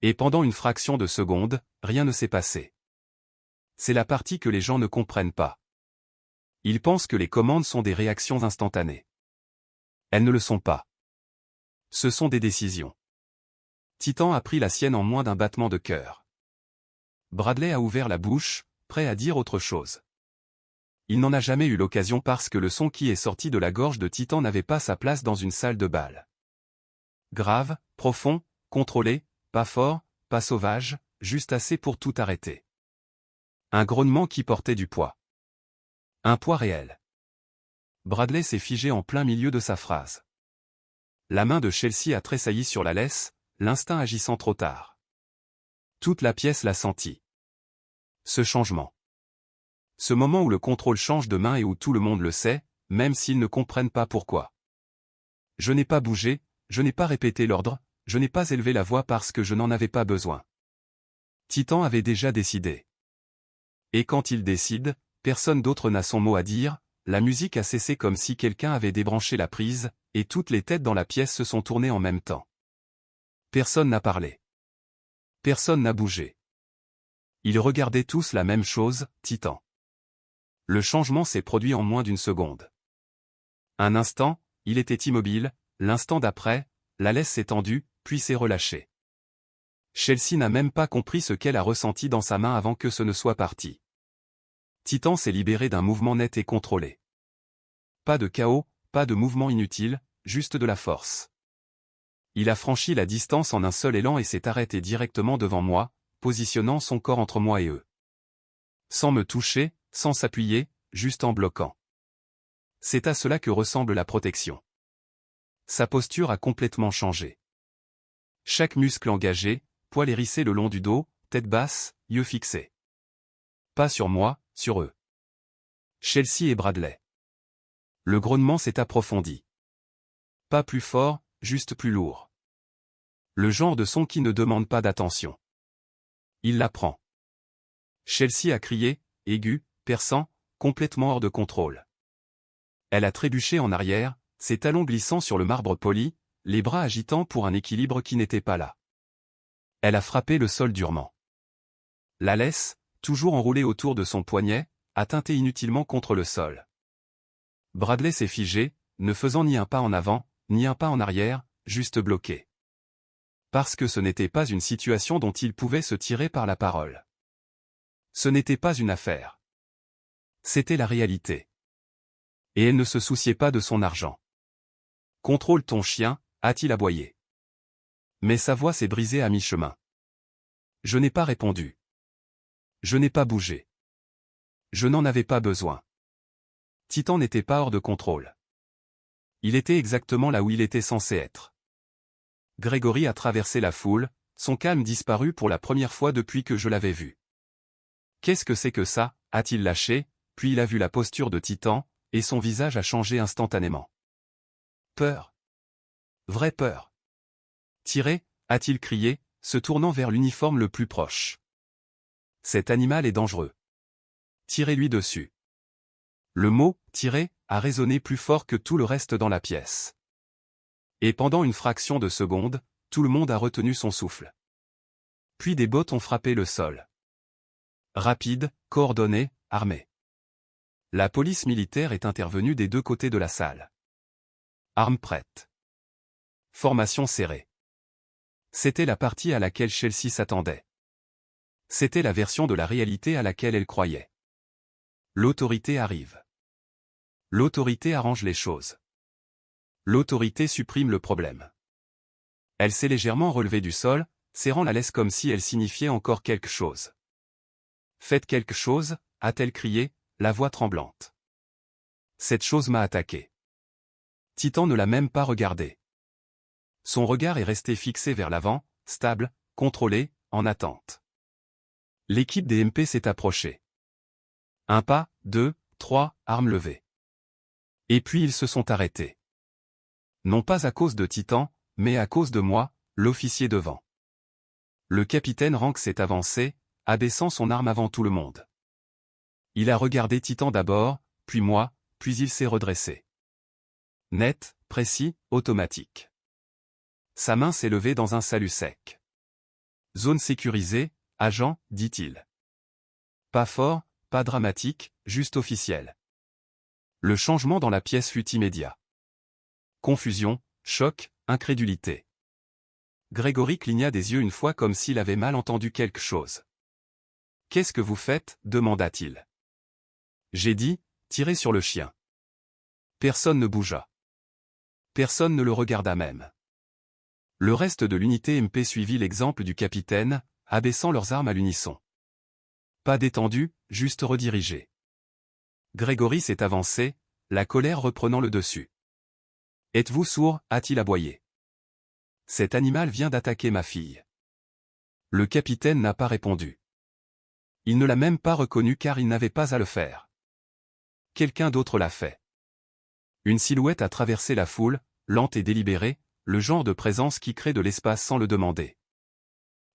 Et pendant une fraction de seconde, rien ne s'est passé. C'est la partie que les gens ne comprennent pas. Ils pensent que les commandes sont des réactions instantanées. Elles ne le sont pas. Ce sont des décisions. Titan a pris la sienne en moins d'un battement de cœur. Bradley a ouvert la bouche, prêt à dire autre chose. Il n'en a jamais eu l'occasion parce que le son qui est sorti de la gorge de Titan n'avait pas sa place dans une salle de bal. Grave, profond, contrôlé, pas fort, pas sauvage, juste assez pour tout arrêter. Un grognement qui portait du poids. Un poids réel. Bradley s'est figé en plein milieu de sa phrase. La main de Chelsea a tressailli sur la laisse, l'instinct agissant trop tard. Toute la pièce l'a senti. Ce changement. Ce moment où le contrôle change de main et où tout le monde le sait, même s'ils ne comprennent pas pourquoi. Je n'ai pas bougé, je n'ai pas répété l'ordre, je n'ai pas élevé la voix parce que je n'en avais pas besoin. Titan avait déjà décidé. Et quand il décide, personne d'autre n'a son mot à dire, la musique a cessé comme si quelqu'un avait débranché la prise, et toutes les têtes dans la pièce se sont tournées en même temps. Personne n'a parlé. Personne n'a bougé. Ils regardaient tous la même chose, Titan. Le changement s'est produit en moins d'une seconde. Un instant, il était immobile, l'instant d'après, la laisse s'est tendue, puis s'est relâchée. Chelsea n'a même pas compris ce qu'elle a ressenti dans sa main avant que ce ne soit parti. Titan s'est libéré d'un mouvement net et contrôlé. Pas de chaos, pas de mouvement inutile, juste de la force. Il a franchi la distance en un seul élan et s'est arrêté directement devant moi, positionnant son corps entre moi et eux. Sans me toucher, sans s'appuyer, juste en bloquant. C'est à cela que ressemble la protection. Sa posture a complètement changé. Chaque muscle engagé, poil hérissé le long du dos, tête basse, yeux fixés. Pas sur moi, sur eux. Chelsea et Bradley. Le grognement s'est approfondi. Pas plus fort, juste plus lourd. Le genre de son qui ne demande pas d'attention. Il la prend. Chelsea a crié, aigu, perçant, complètement hors de contrôle. Elle a trébuché en arrière, ses talons glissant sur le marbre poli, les bras agitant pour un équilibre qui n'était pas là. Elle a frappé le sol durement. La laisse, toujours enroulée autour de son poignet, a teinté inutilement contre le sol. Bradley s'est figé, ne faisant ni un pas en avant, ni un pas en arrière, juste bloqué. Parce que ce n'était pas une situation dont il pouvait se tirer par la parole. Ce n'était pas une affaire. C'était la réalité. Et elle ne se souciait pas de son argent. « Contrôle ton chien », a-t-il aboyé. Mais sa voix s'est brisée à mi-chemin. Je n'ai pas répondu. Je n'ai pas bougé. Je n'en avais pas besoin. Titan n'était pas hors de contrôle. Il était exactement là où il était censé être. Grégory a traversé la foule, son calme disparut pour la première fois depuis que je l'avais vu. Qu'est-ce que c'est que ça, a-t-il lâché, puis il a vu la posture de Titan, et son visage a changé instantanément. Peur. Vraie peur. Tirez, a-t-il crié, se tournant vers l'uniforme le plus proche. Cet animal est dangereux. Tirez-lui dessus. Le mot « tirer » a résonné plus fort que tout le reste dans la pièce. Et pendant une fraction de seconde, tout le monde a retenu son souffle. Puis des bottes ont frappé le sol. Rapide, coordonné, armé. La police militaire est intervenue des deux côtés de la salle. Armes prêtes. Formation serrée. C'était la partie à laquelle Chelsea s'attendait. C'était la version de la réalité à laquelle elle croyait. L'autorité arrive. L'autorité arrange les choses. L'autorité supprime le problème. Elle s'est légèrement relevée du sol, serrant la laisse comme si elle signifiait encore quelque chose. Faites quelque chose, a-t-elle crié, la voix tremblante. Cette chose m'a attaqué. Titan ne l'a même pas regardé. Son regard est resté fixé vers l'avant, stable, contrôlé, en attente. L'équipe des MP s'est approchée. Un pas, 2, 3, armes levées. Et puis ils se sont arrêtés. Non pas à cause de Titan, mais à cause de moi, l'officier devant. Le capitaine Rank s'est avancé, abaissant son arme avant tout le monde. Il a regardé Titan d'abord, puis moi, puis il s'est redressé. Net, précis, automatique. Sa main s'est levée dans un salut sec. Zone sécurisée, agent, dit-il. Pas fort, pas dramatique, juste officiel. Le changement dans la pièce fut immédiat. Confusion, choc, incrédulité. Grégory cligna des yeux une fois comme s'il avait mal entendu quelque chose. « Qu'est-ce que vous faites » demanda-t-il. J'ai dit, tirez sur le chien. Personne ne bougea. Personne ne le regarda même. Le reste de l'unité MP suivit l'exemple du capitaine, abaissant leurs armes à l'unisson. Pas détendu, juste redirigé. Grégory s'est avancé, la colère reprenant le dessus. « Êtes-vous sourd » a-t-il aboyé. « Cet animal vient d'attaquer ma fille. » Le capitaine n'a pas répondu. Il ne l'a même pas reconnu car il n'avait pas à le faire. Quelqu'un d'autre l'a fait. Une silhouette a traversé la foule, lente et délibérée, le genre de présence qui crée de l'espace sans le demander.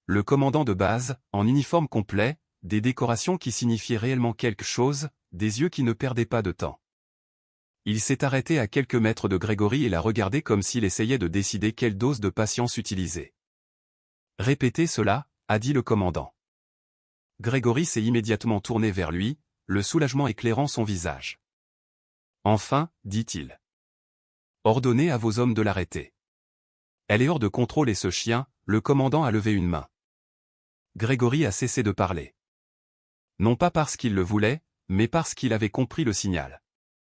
Le commandant de base, en uniforme complet, des décorations qui signifiaient réellement quelque chose, des yeux qui ne perdaient pas de temps. Il s'est arrêté à quelques mètres de Grégory et l'a regardé comme s'il essayait de décider quelle dose de patience utiliser. « Répétez cela » a dit le commandant. Grégory s'est immédiatement tourné vers lui, le soulagement éclairant son visage. « Enfin, dit-il. Ordonnez à vos hommes de l'arrêter. Elle est hors de contrôle et ce chien, le commandant a levé une main. » Grégory a cessé de parler. Non pas parce qu'il le voulait, mais parce qu'il avait compris le signal.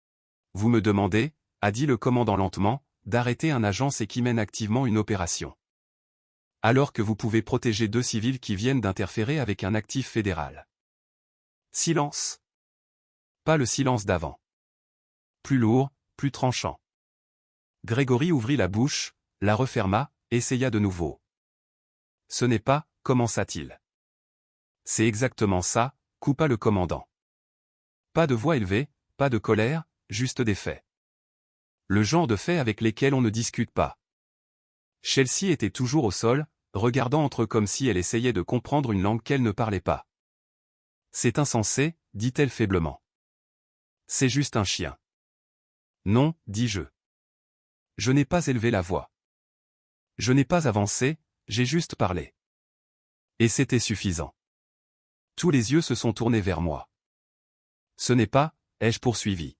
« Vous me demandez, » a dit le commandant lentement, « d'arrêter un agent et qui mène activement une opération. Alors que vous pouvez protéger deux civils qui viennent d'interférer avec un actif fédéral. » Silence. Pas le silence d'avant. Plus lourd, plus tranchant. Grégory ouvrit la bouche, la referma, essaya de nouveau. « Ce n'est pas, » commença-t-il. « C'est exactement ça » coupa le commandant. Pas de voix élevée, pas de colère, juste des faits. Le genre de faits avec lesquels on ne discute pas. Chelsea était toujours au sol, regardant entre eux comme si elle essayait de comprendre une langue qu'elle ne parlait pas. « C'est insensé » dit-elle faiblement. « C'est juste un chien. »« Non » dis-je. Je n'ai pas élevé la voix. Je n'ai pas avancé, j'ai juste parlé. Et c'était suffisant. Tous les yeux se sont tournés vers moi. Ce n'est pas, ai-je poursuivi.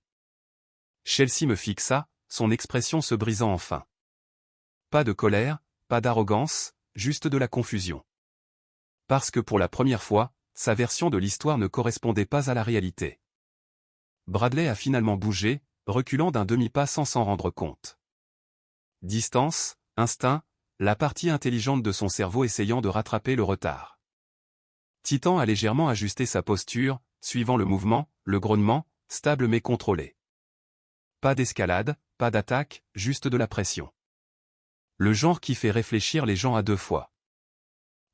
Chelsea me fixa, son expression se brisant enfin. Pas de colère, pas d'arrogance, juste de la confusion. Parce que pour la première fois, sa version de l'histoire ne correspondait pas à la réalité. Bradley a finalement bougé, reculant d'un demi-pas sans s'en rendre compte. Distance, instinct, la partie intelligente de son cerveau essayant de rattraper le retard. Titan a légèrement ajusté sa posture, suivant le mouvement, le grognement, stable mais contrôlé. Pas d'escalade, pas d'attaque, juste de la pression. Le genre qui fait réfléchir les gens à deux fois.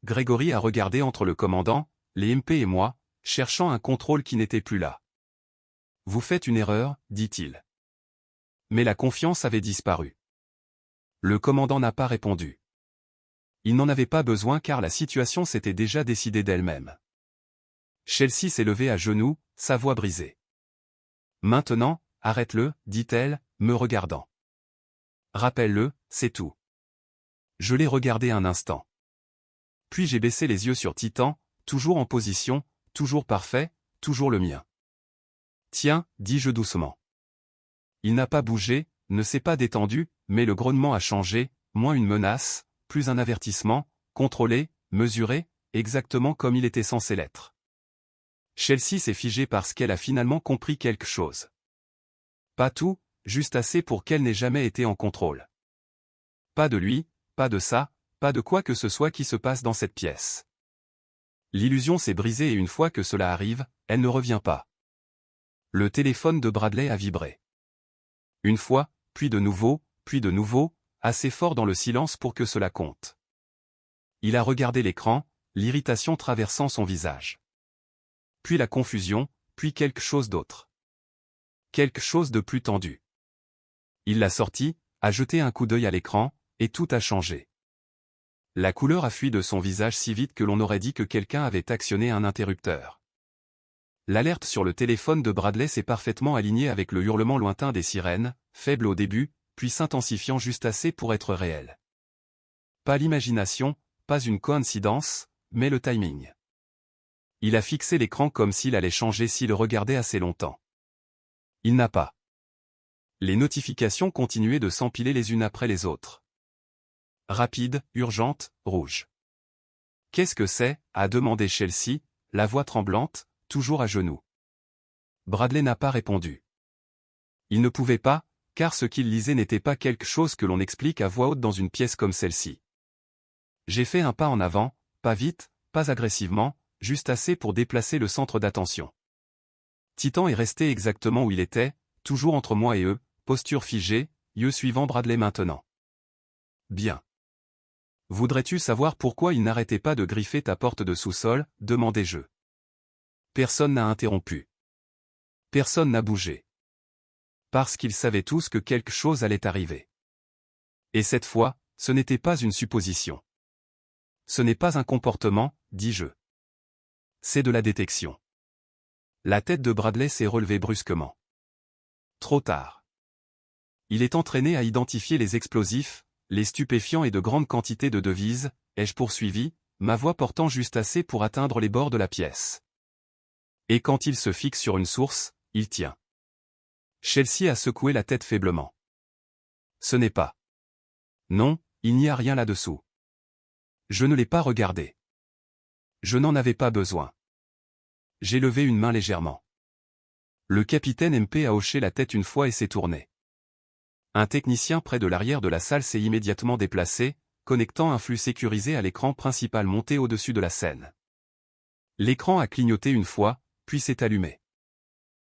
Grégory a regardé entre le commandant, les MP et moi, cherchant un contrôle qui n'était plus là. Vous faites une erreur, dit-il. Mais la confiance avait disparu. Le commandant n'a pas répondu. Il n'en avait pas besoin car la situation s'était déjà décidée d'elle-même. Chelsea s'est levée à genoux, sa voix brisée. Maintenant, arrête-le, dit-elle, me regardant. Rappelle-le, c'est tout. Je l'ai regardé un instant. Puis j'ai baissé les yeux sur Titan, toujours en position, toujours parfait, toujours le mien. Tiens, dis-je doucement. Il n'a pas bougé, ne s'est pas détendu, mais le grognement a changé, moins une menace, plus un avertissement, contrôlé, mesuré, exactement comme il était censé l'être. Chelsea s'est figée parce qu'elle a finalement compris quelque chose. Pas tout, juste assez pour qu'elle n'ait jamais été en contrôle. Pas de lui, pas de ça, pas de quoi que ce soit qui se passe dans cette pièce. L'illusion s'est brisée et une fois que cela arrive, elle ne revient pas. Le téléphone de Bradley a vibré. Une fois, puis de nouveau, assez fort dans le silence pour que cela compte. Il a regardé l'écran, l'irritation traversant son visage. Puis la confusion, puis quelque chose d'autre. Quelque chose de plus tendu. Il l'a sorti, a jeté un coup d'œil à l'écran, et tout a changé. La couleur a fui de son visage si vite que l'on aurait dit que quelqu'un avait actionné un interrupteur. L'alerte sur le téléphone de Bradley s'est parfaitement alignée avec le hurlement lointain des sirènes, faible au début, puis s'intensifiant juste assez pour être réel. Pas l'imagination, pas une coïncidence, mais le timing. Il a fixé l'écran comme s'il allait changer s'il regardait assez longtemps. Il n'a pas. Les notifications continuaient de s'empiler les unes après les autres. Rapide, urgente, rouge. Qu'est-ce que c'est, a demandé Chelsea, la voix tremblante, toujours à genoux. Bradley n'a pas répondu. Il ne pouvait pas, car ce qu'il lisait n'était pas quelque chose que l'on explique à voix haute dans une pièce comme celle-ci. J'ai fait un pas en avant, pas vite, pas agressivement, juste assez pour déplacer le centre d'attention. Titan est resté exactement où il était, toujours entre moi et eux, posture figée, yeux suivant Bradley maintenant. Bien. Voudrais-tu savoir pourquoi il n'arrêtait pas de griffer ta porte de sous-sol, demandai-je. Personne n'a interrompu. Personne n'a bougé. Parce qu'ils savaient tous que quelque chose allait arriver. Et cette fois, ce n'était pas une supposition. Ce n'est pas un comportement, dis-je. C'est de la détection. La tête de Bradley s'est relevée brusquement. Trop tard. Il est entraîné à identifier les explosifs, les stupéfiants et de grandes quantités de devises, ai-je poursuivi, ma voix portant juste assez pour atteindre les bords de la pièce. Et quand il se fixe sur une source, il tient. Chelsea a secoué la tête faiblement. Ce n'est pas. Non, il n'y a rien là-dessous. Je ne l'ai pas regardé. Je n'en avais pas besoin. J'ai levé une main légèrement. Le capitaine MP a hoché la tête une fois et s'est tourné. Un technicien près de l'arrière de la salle s'est immédiatement déplacé, connectant un flux sécurisé à l'écran principal monté au-dessus de la scène. L'écran a clignoté une fois, puis s'est allumé.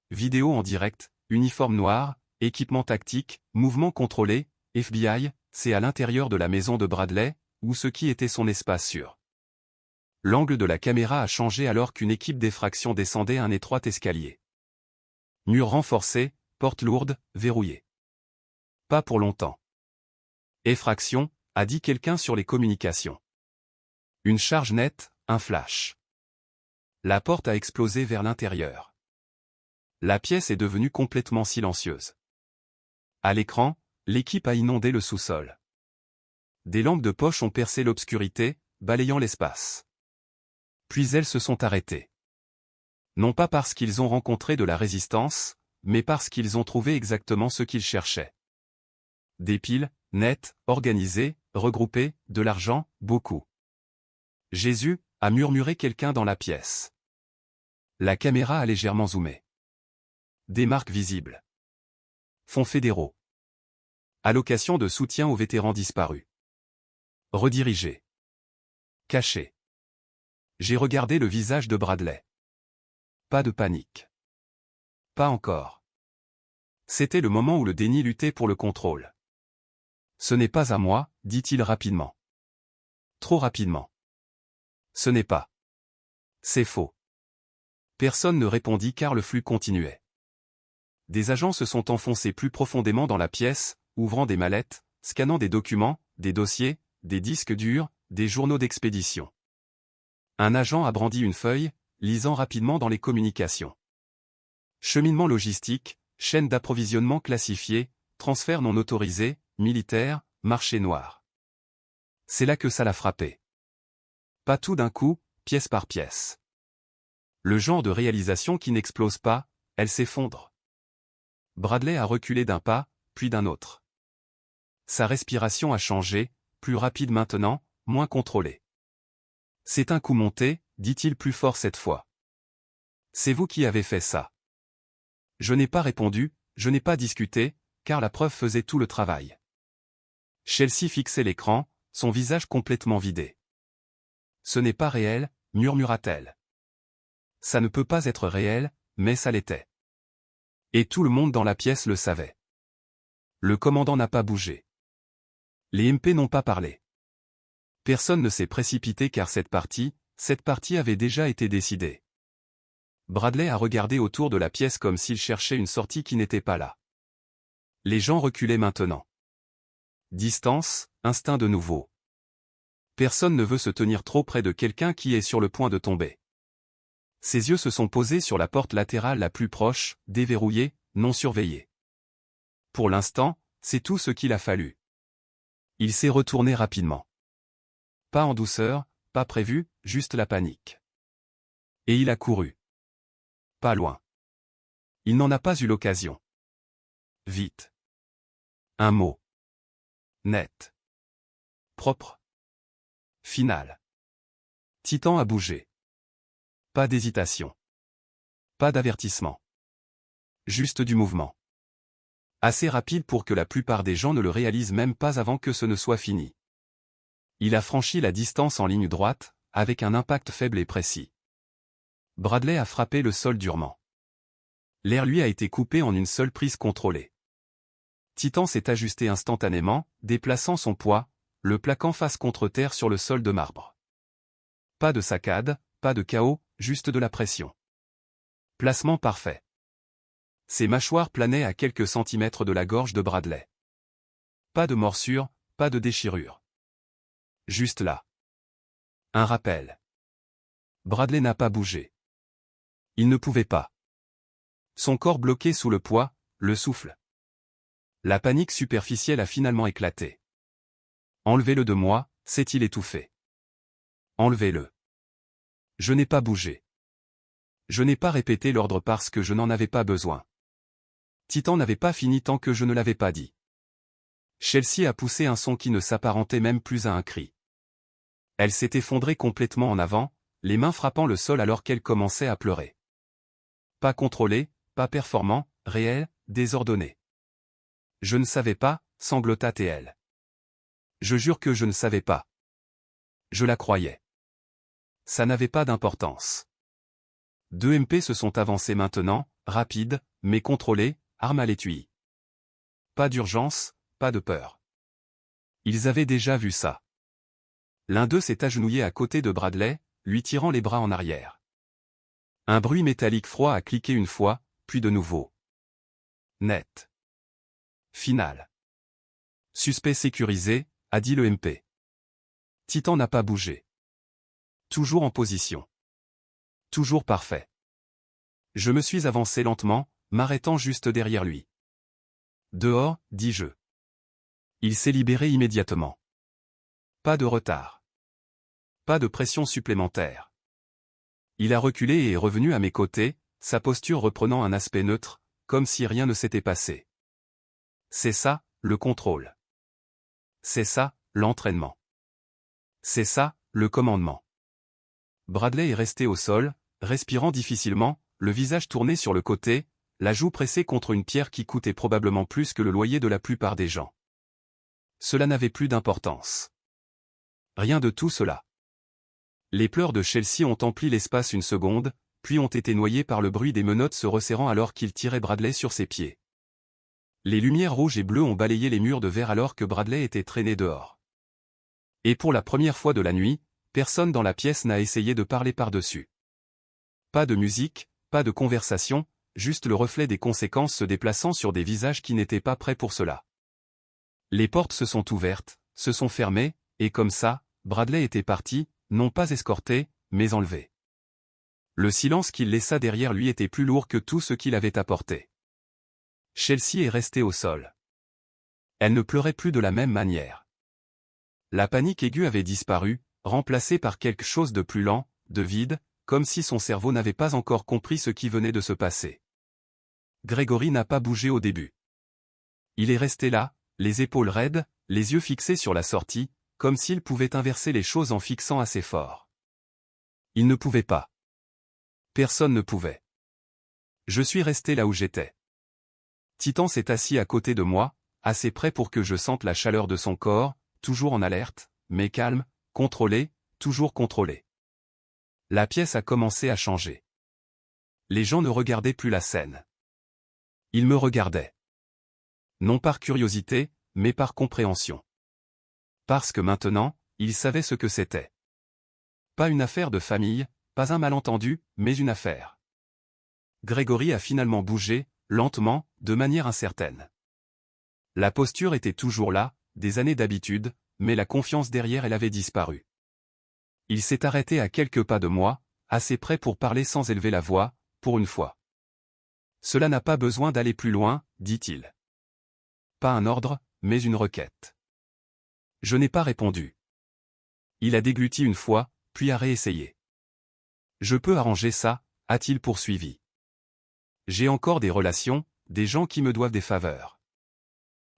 Vidéo en direct, uniforme noir, équipement tactique, mouvement contrôlé, FBI, c'est à l'intérieur de la maison de Bradley, ou ce qui était son espace sûr. L'angle de la caméra a changé alors qu'une équipe d'effraction descendait un étroit escalier. Mur renforcé, porte lourde, verrouillée. Pas pour longtemps. Effraction, a dit quelqu'un sur les communications. Une charge nette, un flash. La porte a explosé vers l'intérieur. La pièce est devenue complètement silencieuse. À l'écran, l'équipe a inondé le sous-sol. Des lampes de poche ont percé l'obscurité, balayant l'espace. Puis elles se sont arrêtées. Non pas parce qu'ils ont rencontré de la résistance, mais parce qu'ils ont trouvé exactement ce qu'ils cherchaient. Des piles, nettes, organisées, regroupées, de l'argent, beaucoup. Jésus, a murmuré quelqu'un dans la pièce. La caméra a légèrement zoomé. Des marques visibles. Fonds fédéraux. Allocation de soutien aux vétérans disparus. Redirigé. Caché. J'ai regardé le visage de Bradley. Pas de panique. Pas encore. C'était le moment où le déni luttait pour le contrôle. Ce n'est pas à moi, dit-il rapidement. Trop rapidement. Ce n'est pas. C'est faux. Personne ne répondit car le flux continuait. Des agents se sont enfoncés plus profondément dans la pièce, ouvrant des mallettes, scannant des documents, des dossiers, des disques durs, des journaux d'expédition. Un agent a brandi une feuille, lisant rapidement dans les communications. Cheminement logistique, chaîne d'approvisionnement classifiée, transfert non autorisé, militaire, marché noir. C'est là que ça l'a frappé. Pas tout d'un coup, pièce par pièce. Le genre de réalisation qui n'explose pas, elle s'effondre. Bradley a reculé d'un pas, puis d'un autre. Sa respiration a changé, plus rapide maintenant, moins contrôlée. C'est un coup monté, dit-il plus fort cette fois. C'est vous qui avez fait ça. Je n'ai pas répondu, je n'ai pas discuté, car la preuve faisait tout le travail. Chelsea fixait l'écran, son visage complètement vidé. Ce n'est pas réel, murmura-t-elle. Ça ne peut pas être réel, mais ça l'était. Et tout le monde dans la pièce le savait. Le commandant n'a pas bougé. Les MP n'ont pas parlé. Personne ne s'est précipité car cette partie avait déjà été décidée. Bradley a regardé autour de la pièce comme s'il cherchait une sortie qui n'était pas là. Les gens reculaient maintenant. Distance, instinct de nouveau. Personne ne veut se tenir trop près de quelqu'un qui est sur le point de tomber. Ses yeux se sont posés sur la porte latérale la plus proche, déverrouillée, non surveillée. Pour l'instant, c'est tout ce qu'il a fallu. Il s'est retourné rapidement. Pas en douceur, pas prévu, juste la panique. Et il a couru. Pas loin. Il n'en a pas eu l'occasion. Vite. Un mot. Net. Propre. Final. Titan a bougé. Pas d'hésitation. Pas d'avertissement. Juste du mouvement. Assez rapide pour que la plupart des gens ne le réalisent même pas avant que ce ne soit fini. Il a franchi la distance en ligne droite, avec un impact faible et précis. Bradley a frappé le sol durement. L'air lui a été coupé en une seule prise contrôlée. Titan s'est ajusté instantanément, déplaçant son poids, le plaquant face contre terre sur le sol de marbre. Pas de saccade, pas de chaos, juste de la pression. Placement parfait. Ses mâchoires planaient à quelques centimètres de la gorge de Bradley. Pas de morsure, pas de déchirure. Juste là. Un rappel. Bradley n'a pas bougé. Il ne pouvait pas. Son corps bloqué sous le poids, le souffle. La panique superficielle a finalement éclaté. Enlevez-le de moi, s'est-il étouffé. Enlevez-le. Je n'ai pas bougé. Je n'ai pas répété l'ordre parce que je n'en avais pas besoin. Titan n'avait pas fini tant que je ne l'avais pas dit. Chelsea a poussé un son qui ne s'apparentait même plus à un cri. Elle s'est effondrée complètement en avant, les mains frappant le sol alors qu'elle commençait à pleurer. Pas contrôlé, pas performant, réel, désordonné. Je ne savais pas, sanglota TL. Je jure que je ne savais pas. Je la croyais. Ça n'avait pas d'importance. 2 MP se sont avancés maintenant, rapides, mais contrôlés, armes à l'étui. Pas d'urgence, pas de peur. Ils avaient déjà vu ça. L'un d'eux s'est agenouillé à côté de Bradley, lui tirant les bras en arrière. Un bruit métallique froid a cliqué une fois, puis de nouveau. Net. Final. Suspect sécurisé, a dit le MP. Titan n'a pas bougé. Toujours en position. Toujours parfait. Je me suis avancé lentement, m'arrêtant juste derrière lui. Dehors, dis-je. Il s'est libéré immédiatement. Pas de retard. Pas de pression supplémentaire. Il a reculé et est revenu à mes côtés, sa posture reprenant un aspect neutre, comme si rien ne s'était passé. C'est ça, le contrôle. C'est ça, l'entraînement. C'est ça, le commandement. Bradley est resté au sol, respirant difficilement, le visage tourné sur le côté, la joue pressée contre une pierre qui coûtait probablement plus que le loyer de la plupart des gens. Cela n'avait plus d'importance. Rien de tout cela. Les pleurs de Chelsea ont empli l'espace une seconde, puis ont été noyés par le bruit des menottes se resserrant alors qu'il tirait Bradley sur ses pieds. Les lumières rouges et bleues ont balayé les murs de verre alors que Bradley était traîné dehors. Et pour la première fois de la nuit, personne dans la pièce n'a essayé de parler par-dessus. Pas de musique, pas de conversation, juste le reflet des conséquences se déplaçant sur des visages qui n'étaient pas prêts pour cela. Les portes se sont ouvertes, se sont fermées, et comme ça, Bradley était parti, non pas escorté, mais enlevé. Le silence qu'il laissa derrière lui était plus lourd que tout ce qu'il avait apporté. Chelsea est restée au sol. Elle ne pleurait plus de la même manière. La panique aiguë avait disparu, remplacée par quelque chose de plus lent, de vide, comme si son cerveau n'avait pas encore compris ce qui venait de se passer. Gregory n'a pas bougé au début. Il est resté là, les épaules raides, les yeux fixés sur la sortie, comme s'il pouvait inverser les choses en fixant assez fort. Il ne pouvait pas. Personne ne pouvait. Je suis resté là où j'étais. Titan s'est assis à côté de moi, assez près pour que je sente la chaleur de son corps, toujours en alerte, mais calme, contrôlé, toujours contrôlé. La pièce a commencé à changer. Les gens ne regardaient plus la scène. Ils me regardaient. Non par curiosité, mais par compréhension. Parce que maintenant, ils savaient ce que c'était. Pas une affaire de famille, pas un malentendu, mais une affaire. Gregory a finalement bougé, lentement, de manière incertaine. La posture était toujours là, des années d'habitude, mais la confiance derrière elle avait disparu. Il s'est arrêté à quelques pas de moi, assez près pour parler sans élever la voix, pour une fois. Cela n'a pas besoin d'aller plus loin, dit-il. Pas un ordre, mais une requête. Je n'ai pas répondu. Il a dégluti une fois, puis a réessayé. Je peux arranger ça, a-t-il poursuivi. J'ai encore des relations, des gens qui me doivent des faveurs.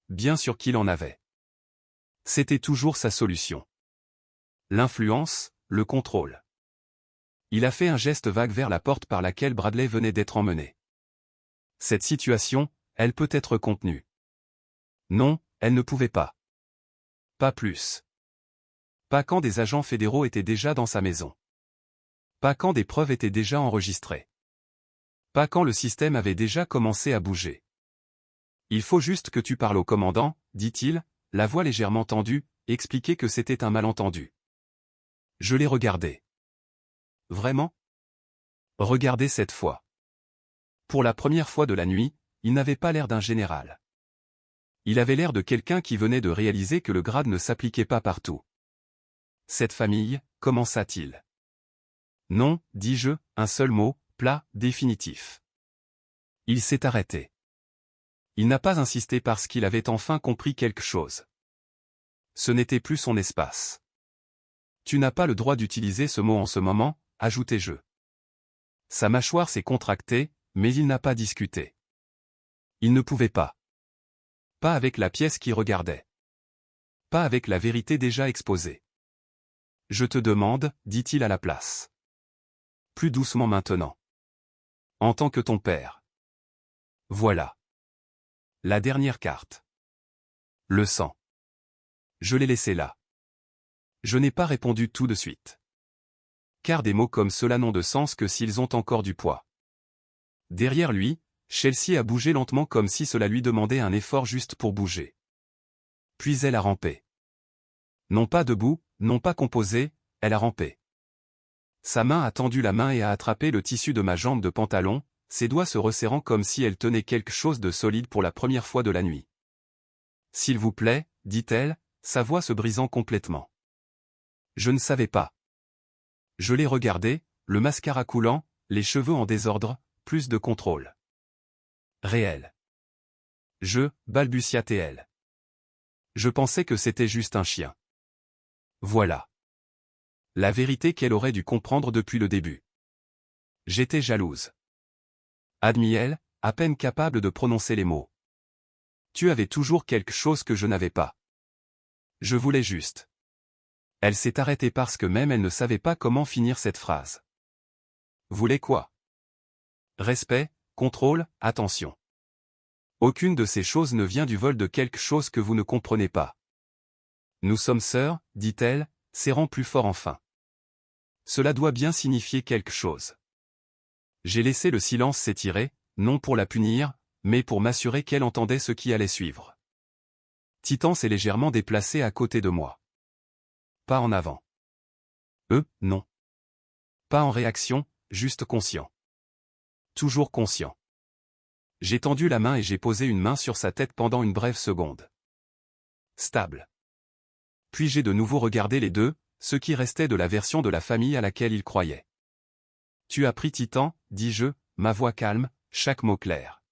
Bien sûr qu'il en avait. C'était toujours sa solution. L'influence, le contrôle. Il a fait un geste vague vers la porte par laquelle Bradley venait d'être emmené. Cette situation, elle peut être contenue. Non, elle ne pouvait pas. Pas plus. Pas quand des agents fédéraux étaient déjà dans sa maison. Pas quand des preuves étaient déjà enregistrées. Pas quand le système avait déjà commencé à bouger. Il faut juste que tu parles au commandant, dit-il, la voix légèrement tendue, expliquer que c'était un malentendu. Je l'ai regardé. Vraiment? Regardez cette fois. Pour la première fois de la nuit, il n'avait pas l'air d'un général. Il avait l'air de quelqu'un qui venait de réaliser que le grade ne s'appliquait pas partout. Cette famille, commença-t-il. Non, dis-je, un seul mot, plat, définitif. Il s'est arrêté. Il n'a pas insisté parce qu'il avait enfin compris quelque chose. Ce n'était plus son espace. Tu n'as pas le droit d'utiliser ce mot en ce moment, ajoutai-je. Sa mâchoire s'est contractée, mais il n'a pas discuté. Il ne pouvait pas. Pas avec la pièce qui regardait. Pas avec la vérité déjà exposée. Je te demande, dit-il à la place. Plus doucement maintenant. En tant que ton père. Voilà. La dernière carte. Le sang. Je l'ai laissé là. Je n'ai pas répondu tout de suite. Car des mots comme cela n'ont de sens que s'ils ont encore du poids. Derrière lui, Chelsea a bougé lentement comme si cela lui demandait un effort juste pour bouger. Puis elle a rampé. Non pas debout, non pas composée, elle a rampé. Sa main a tendu la main et a attrapé le tissu de ma jambe de pantalon, ses doigts se resserrant comme si elle tenait quelque chose de solide pour la première fois de la nuit. S'il vous plaît, dit-elle, sa voix se brisant complètement. Je ne savais pas. Je l'ai regardé, le mascara coulant, les cheveux en désordre, plus de contrôle. Réel. Balbutia-t-elle. Je pensais que c'était juste un chien. Voilà. La vérité qu'elle aurait dû comprendre depuis le début. J'étais jalouse. Admis-elle, à peine capable de prononcer les mots. Tu avais toujours quelque chose que je n'avais pas. Je voulais juste. Elle s'est arrêtée parce que même elle ne savait pas comment finir cette phrase. Voulait quoi? Respect, contrôle, attention. Aucune de ces choses ne vient du vol de quelque chose que vous ne comprenez pas. Nous sommes sœurs, dit-elle, serrant plus fort enfin. Cela doit bien signifier quelque chose. J'ai laissé le silence s'étirer, non pour la punir, mais pour m'assurer qu'elle entendait ce qui allait suivre. Titan s'est légèrement déplacé à côté de moi. Pas en avant. Non. Pas en réaction, juste conscient. Toujours conscient. J'ai tendu la main et j'ai posé une main sur sa tête pendant une brève seconde. Stable. Puis j'ai de nouveau regardé les deux, ce qui restait de la version de la famille à laquelle il croyait. Tu as pris Titan, dis-je, ma voix calme, chaque mot clair.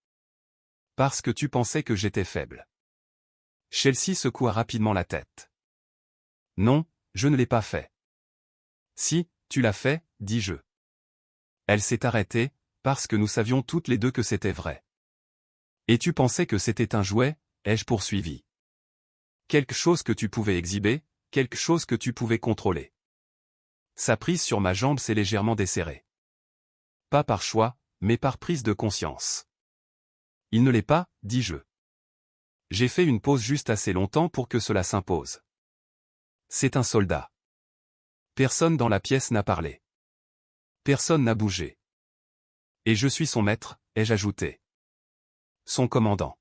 Parce que tu pensais que j'étais faible. Chelsea secoua rapidement la tête. Non, je ne l'ai pas fait. Si, tu l'as fait, dis-je. Elle s'est arrêtée, parce que nous savions toutes les deux que c'était vrai. Et tu pensais que c'était un jouet, ai-je poursuivi. Quelque chose que tu pouvais exhiber, quelque chose que tu pouvais contrôler. Sa prise sur ma jambe s'est légèrement desserrée. Pas par choix, mais par prise de conscience. Il ne l'est pas, dis-je. J'ai fait une pause juste assez longtemps pour que cela s'impose. C'est un soldat. Personne dans la pièce n'a parlé. Personne n'a bougé. Et je suis son maître, ai-je ajouté. Son commandant.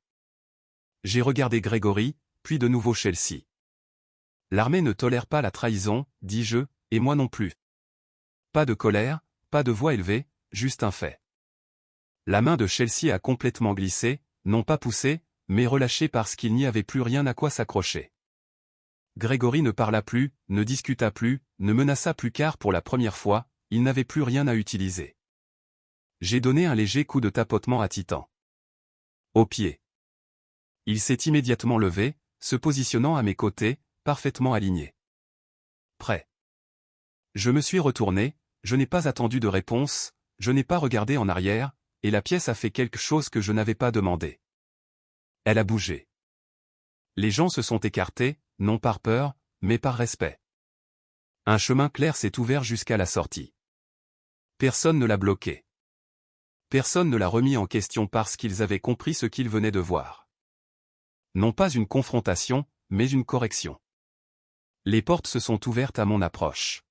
J'ai regardé Grégory, puis de nouveau Chelsea. L'armée ne tolère pas la trahison, dis-je, et moi non plus. Pas de colère, pas de voix élevée, juste un fait. La main de Chelsea a complètement glissé, non pas poussé, mais relâché parce qu'il n'y avait plus rien à quoi s'accrocher. Grégory ne parla plus, ne discuta plus, ne menaça plus car pour la première fois, il n'avait plus rien à utiliser. J'ai donné un léger coup de tapotement à Titan. Au pied. Il s'est immédiatement levé, se positionnant à mes côtés, parfaitement aligné. Prêt. Je me suis retourné, je n'ai pas attendu de réponse, je n'ai pas regardé en arrière, et la pièce a fait quelque chose que je n'avais pas demandé. Elle a bougé. Les gens se sont écartés, non par peur, mais par respect. Un chemin clair s'est ouvert jusqu'à la sortie. Personne ne l'a bloqué. Personne ne l'a remis en question parce qu'ils avaient compris ce qu'ils venaient de voir. Non pas une confrontation, mais une correction. Les portes se sont ouvertes à mon approche.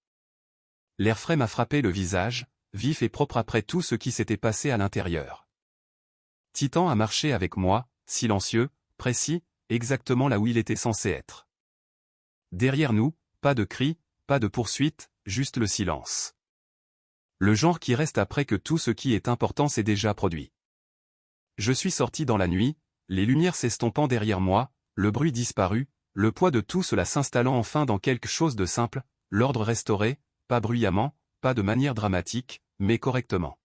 L'air frais m'a frappé le visage, vif et propre après tout ce qui s'était passé à l'intérieur. Titan a marché avec moi, silencieux, précis, exactement là où il était censé être. Derrière nous, pas de cris, pas de poursuite, juste le silence. Le genre qui reste après que tout ce qui est important s'est déjà produit. Je suis sorti dans la nuit, les lumières s'estompant derrière moi, le bruit disparu, le poids de tout cela s'installant enfin dans quelque chose de simple, l'ordre restauré, pas bruyamment, pas de manière dramatique, mais correctement.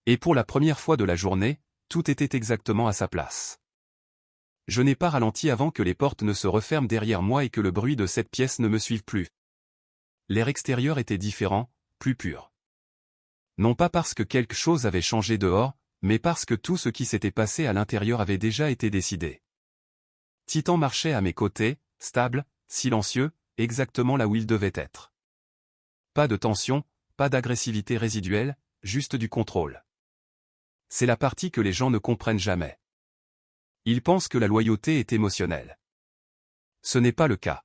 Et pour la première fois de la journée, tout était exactement à sa place. Je n'ai pas ralenti avant que les portes ne se referment derrière moi et que le bruit de cette pièce ne me suive plus. L'air extérieur était différent, plus pur. Non pas parce que quelque chose avait changé dehors, mais parce que tout ce qui s'était passé à l'intérieur avait déjà été décidé. Titan marchait à mes côtés, stable, silencieux, exactement là où il devait être. Pas de tension, pas d'agressivité résiduelle, juste du contrôle. C'est la partie que les gens ne comprennent jamais. Ils pensent que la loyauté est émotionnelle. Ce n'est pas le cas.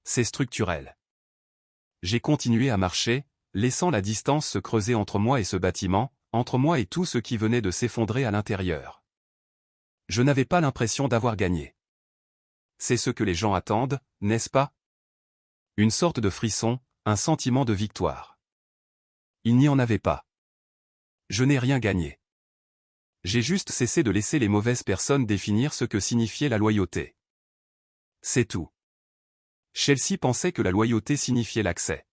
C'est structurel. J'ai continué à marcher, laissant la distance se creuser entre moi et ce bâtiment, entre moi et tout ce qui venait de s'effondrer à l'intérieur. Je n'avais pas l'impression d'avoir gagné. C'est ce que les gens attendent, n'est-ce pas? Une sorte de frisson, un sentiment de victoire. Il n'y en avait pas. Je n'ai rien gagné. J'ai juste cessé de laisser les mauvaises personnes définir ce que signifiait la loyauté. C'est tout. Chelsea pensait que la loyauté signifiait l'accès.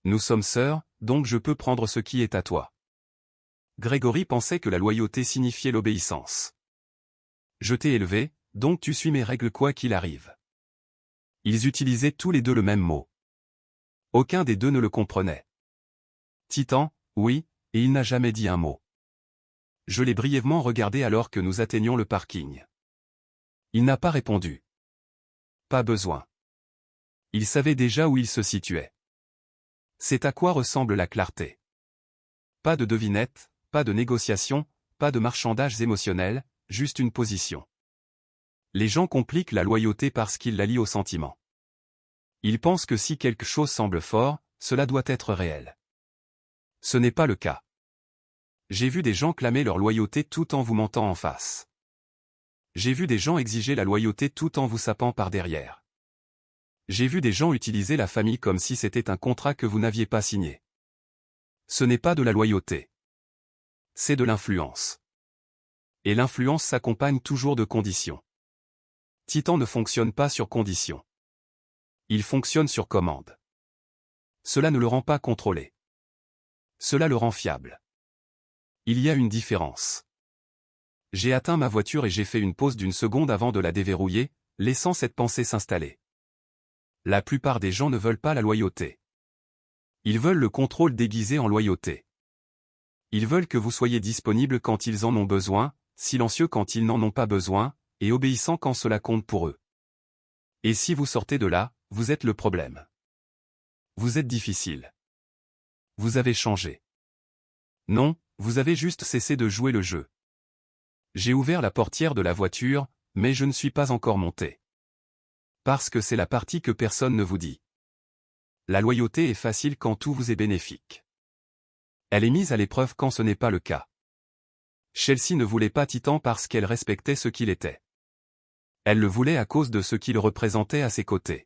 Nous sommes sœurs, donc je peux prendre ce qui est à toi. Grégory pensait que la loyauté signifiait l'obéissance. Je t'ai élevé, donc tu suis mes règles quoi qu'il arrive. Ils utilisaient tous les deux le même mot. Aucun des deux ne le comprenait. Titan, Oui, et il n'a jamais dit un mot. Je l'ai brièvement regardé alors que nous atteignions le parking. Il n'a pas répondu. Pas besoin. Il savait déjà où il se situait. C'est à quoi ressemble la clarté. Pas de devinette, pas de négociation, pas de marchandage émotionnel, juste une position. Les gens compliquent la loyauté parce qu'ils la lient au sentiment. Ils pensent que si quelque chose semble fort, cela doit être réel. Ce n'est pas le cas. J'ai vu des gens clamer leur loyauté tout en vous mentant en face. J'ai vu des gens exiger la loyauté tout en vous sapant par derrière. J'ai vu des gens utiliser la famille comme si c'était un contrat que vous n'aviez pas signé. Ce n'est pas de la loyauté. C'est de l'influence. Et l'influence s'accompagne toujours de conditions. Titan ne fonctionne pas sur condition. Il fonctionne sur commande. Cela ne le rend pas contrôlé. Cela le rend fiable. Il y a une différence. J'ai atteint ma voiture et j'ai fait une pause d'une seconde avant de la déverrouiller, laissant cette pensée s'installer. La plupart des gens ne veulent pas la loyauté. Ils veulent le contrôle déguisé en loyauté. Ils veulent que vous soyez disponible quand ils en ont besoin, silencieux quand ils n'en ont pas besoin, et obéissant quand cela compte pour eux. Et si vous sortez de là, vous êtes le problème. Vous êtes difficile. Vous avez changé. Non, vous avez juste cessé de jouer le jeu. J'ai ouvert la portière de la voiture, mais je ne suis pas encore monté. Parce que c'est la partie que personne ne vous dit. La loyauté est facile quand tout vous est bénéfique. Elle est mise à l'épreuve quand ce n'est pas le cas. Chelsea ne voulait pas Titan parce qu'elle respectait ce qu'il était. Elle le voulait à cause de ce qu'il représentait à ses côtés.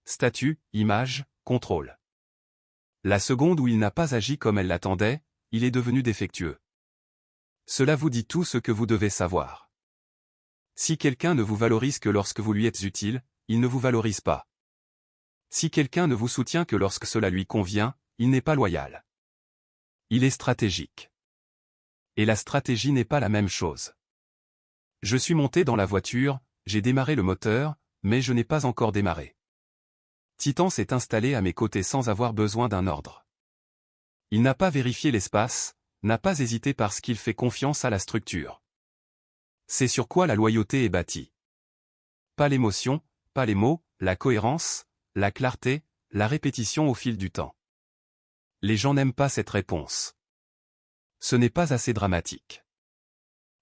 Statut, image, contrôle. La seconde où il n'a pas agi comme elle l'attendait, il est devenu défectueux. Cela vous dit tout ce que vous devez savoir. Si quelqu'un ne vous valorise que lorsque vous lui êtes utile, il ne vous valorise pas. Si quelqu'un ne vous soutient que lorsque cela lui convient, il n'est pas loyal. Il est stratégique. Et la stratégie n'est pas la même chose. Je suis monté dans la voiture, j'ai démarré le moteur, mais je n'ai pas encore démarré. Titan s'est installé à mes côtés sans avoir besoin d'un ordre. Il n'a pas vérifié l'espace, n'a pas hésité parce qu'il fait confiance à la structure. C'est sur quoi la loyauté est bâtie. Pas l'émotion, pas les mots, la cohérence, la clarté, la répétition au fil du temps. Les gens n'aiment pas cette réponse. Ce n'est pas assez dramatique.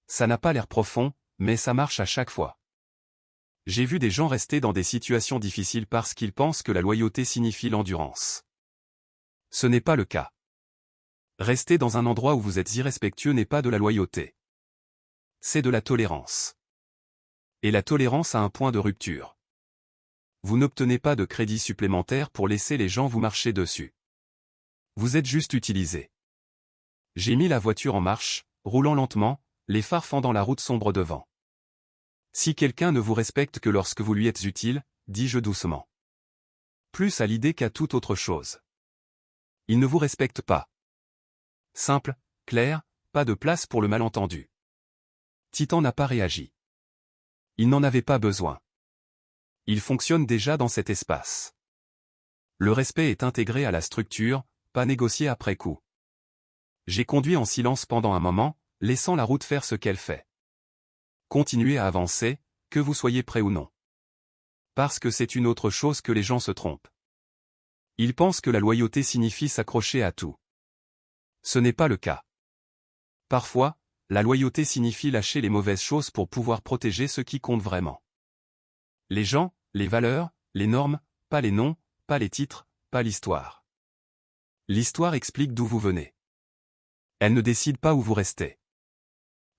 Ça n'a pas l'air profond, mais ça marche à chaque fois. J'ai vu des gens rester dans des situations difficiles parce qu'ils pensent que la loyauté signifie l'endurance. Ce n'est pas le cas. Rester dans un endroit où vous êtes irrespectueux n'est pas de la loyauté. C'est de la tolérance. Et la tolérance a un point de rupture. Vous n'obtenez pas de crédit supplémentaire pour laisser les gens vous marcher dessus. Vous êtes juste utilisé. J'ai mis la voiture en marche, roulant lentement, les phares fendant la route sombre devant. Si quelqu'un ne vous respecte que lorsque vous lui êtes utile, dis-je doucement. Plus à l'idée qu'à toute autre chose. Il ne vous respecte pas. Simple, clair, pas de place pour le malentendu. Titan n'a pas réagi. Il n'en avait pas besoin. Il fonctionne déjà dans cet espace. Le respect est intégré à la structure, pas négocié après coup. J'ai conduit en silence pendant un moment, laissant la route faire ce qu'elle fait. Continuez à avancer, que vous soyez prêt ou non. Parce que c'est une autre chose que les gens se trompent. Ils pensent que la loyauté signifie s'accrocher à tout. Ce n'est pas le cas. Parfois, la loyauté signifie lâcher les mauvaises choses pour pouvoir protéger ce qui compte vraiment. Les gens, les valeurs, les normes, pas les noms, pas les titres, pas l'histoire. L'histoire explique d'où vous venez. Elle ne décide pas où vous restez.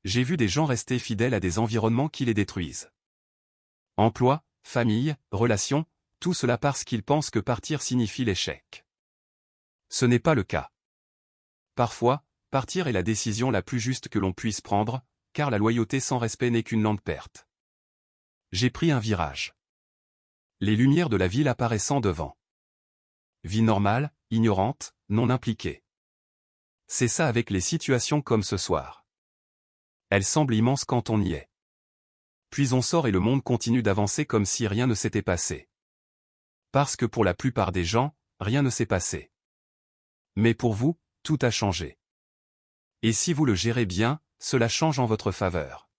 J'ai vu des gens rester fidèles à des environnements qui les détruisent. Emploi, famille, relations, tout cela parce qu'ils pensent que partir signifie l'échec. Ce n'est pas le cas. Parfois, partir est la décision la plus juste que l'on puisse prendre, car la loyauté sans respect n'est qu'une lente perte. J'ai pris un virage. Les lumières de la ville apparaissant devant. Vie normale, ignorante, non impliquée. C'est ça avec les situations comme ce soir. Elle semble immense quand on y est. Puis on sort et le monde continue d'avancer comme si rien ne s'était passé. Parce que pour la plupart des gens, rien ne s'est passé. Mais pour vous, tout a changé. Et si vous le gérez bien, cela change en votre faveur.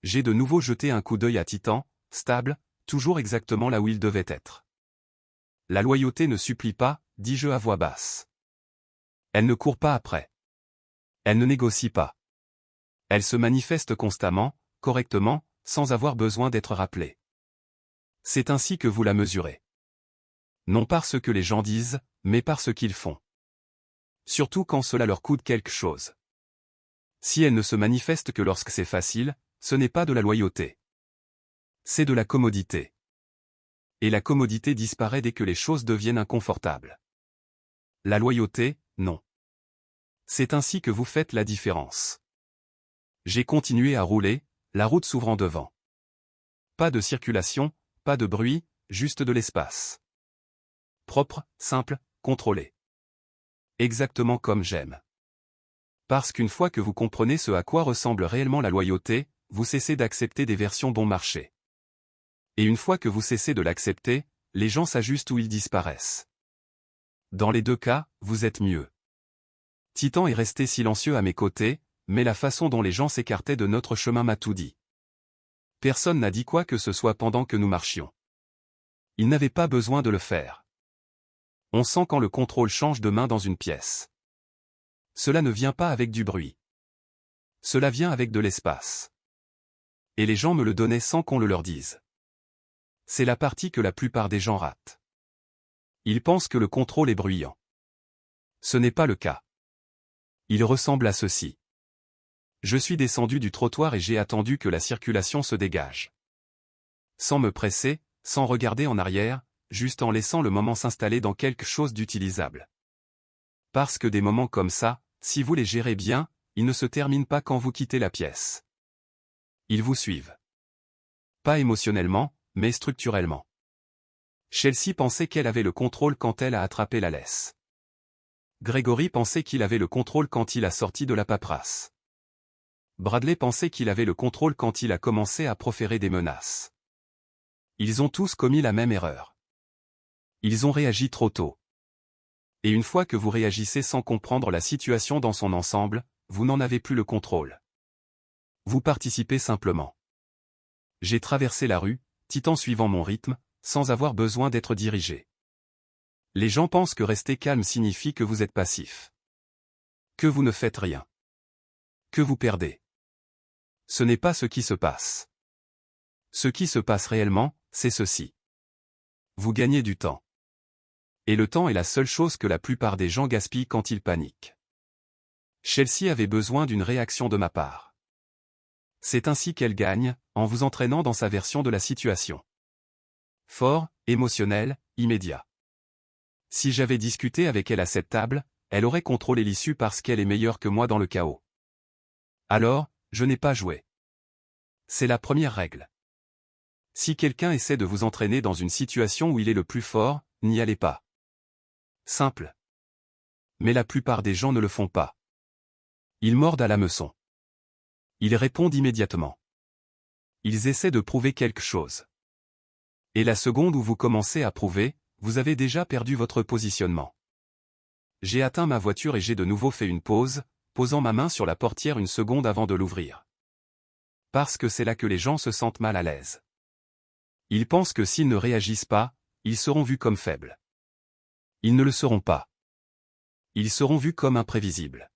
J'ai de nouveau jeté un coup d'œil à Titan, stable, toujours exactement là où il devait être. La loyauté ne supplie pas, dis-je à voix basse. Elle ne court pas après. Elle ne négocie pas. Elle se manifeste constamment, correctement, sans avoir besoin d'être rappelée. C'est ainsi que vous la mesurez. Non par ce que les gens disent, mais par ce qu'ils font. Surtout quand cela leur coûte quelque chose. Si elle ne se manifeste que lorsque c'est facile, ce n'est pas de la loyauté. C'est de la commodité. Et la commodité disparaît dès que les choses deviennent inconfortables. La loyauté, non. C'est ainsi que vous faites la différence. J'ai continué à rouler, la route s'ouvrant devant. Pas de circulation, pas de bruit, juste de l'espace. Propre, simple, contrôlé. Exactement comme j'aime. Parce qu'une fois que vous comprenez ce à quoi ressemble réellement la loyauté, vous cessez d'accepter des versions bon marché. Et une fois que vous cessez de l'accepter, les gens s'ajustent ou ils disparaissent. Dans les deux cas, vous êtes mieux. Titan est resté silencieux à mes côtés, mais la façon dont les gens s'écartaient de notre chemin m'a tout dit. Personne n'a dit quoi que ce soit pendant que nous marchions. Ils n'avaient pas besoin de le faire. On sent quand le contrôle change de main dans une pièce. Cela ne vient pas avec du bruit. Cela vient avec de l'espace. Et les gens me le donnaient sans qu'on le leur dise. C'est la partie que la plupart des gens ratent. Ils pensent que le contrôle est bruyant. Ce n'est pas le cas. Il ressemble à ceci. Je suis descendu du trottoir et j'ai attendu que la circulation se dégage. Sans me presser, sans regarder en arrière, juste en laissant le moment s'installer dans quelque chose d'utilisable. Parce que des moments comme ça, si vous les gérez bien, ils ne se terminent pas quand vous quittez la pièce. Ils vous suivent. Pas émotionnellement, mais structurellement. Chelsea pensait qu'elle avait le contrôle quand elle a attrapé la laisse. Grégory pensait qu'il avait le contrôle quand il a sorti de la paperasse. Bradley pensait qu'il avait le contrôle quand il a commencé à proférer des menaces. Ils ont tous commis la même erreur. Ils ont réagi trop tôt. Et une fois que vous réagissez sans comprendre la situation dans son ensemble, vous n'en avez plus le contrôle. Vous participez simplement. J'ai traversé la rue, Titan suivant mon rythme, sans avoir besoin d'être dirigé. Les gens pensent que rester calme signifie que vous êtes passif. Que vous ne faites rien. Que vous perdez. Ce n'est pas ce qui se passe. Ce qui se passe réellement, c'est ceci. Vous gagnez du temps. Et le temps est la seule chose que la plupart des gens gaspillent quand ils paniquent. Chelsea avait besoin d'une réaction de ma part. C'est ainsi qu'elle gagne, en vous entraînant dans sa version de la situation. Fort, émotionnel, immédiat. Si j'avais discuté avec elle à cette table, elle aurait contrôlé l'issue parce qu'elle est meilleure que moi dans le chaos. Alors, je n'ai pas joué. C'est la première règle. Si quelqu'un essaie de vous entraîner dans une situation où il est le plus fort, n'y allez pas. Simple. Mais la plupart des gens ne le font pas. Ils mordent à l'hameçon. Ils répondent immédiatement. Ils essaient de prouver quelque chose. Et la seconde où vous commencez à prouver, vous avez déjà perdu votre positionnement. J'ai atteint ma voiture et j'ai de nouveau fait une pause, posant ma main sur la portière une seconde avant de l'ouvrir. Parce que c'est là que les gens se sentent mal à l'aise. Ils pensent que s'ils ne réagissent pas, ils seront vus comme faibles. Ils ne le seront pas. Ils seront vus comme imprévisibles.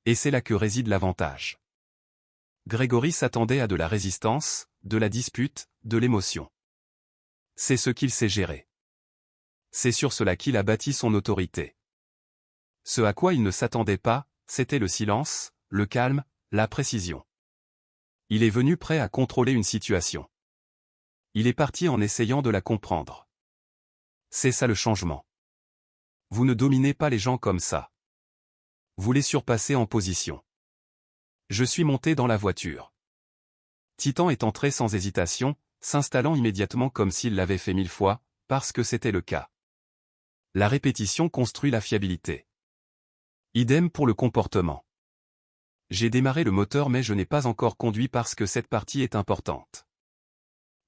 Et c'est là que réside l'avantage. Grégory s'attendait à de la résistance, de la dispute, de l'émotion. C'est ce qu'il sait gérer. C'est sur cela qu'il a bâti son autorité. Ce à quoi il ne s'attendait pas, c'était le silence, le calme, la précision. Il est venu prêt à contrôler une situation. Il est parti en essayant de la comprendre. C'est ça le changement. Vous ne dominez pas les gens comme ça. Vous les surpassez en position. Je suis monté dans la voiture. Titan est entré sans hésitation, s'installant immédiatement comme s'il l'avait fait 1000 fois, parce que c'était le cas. La répétition construit la fiabilité. Idem pour le comportement. J'ai démarré le moteur mais je n'ai pas encore conduit parce que cette partie est importante.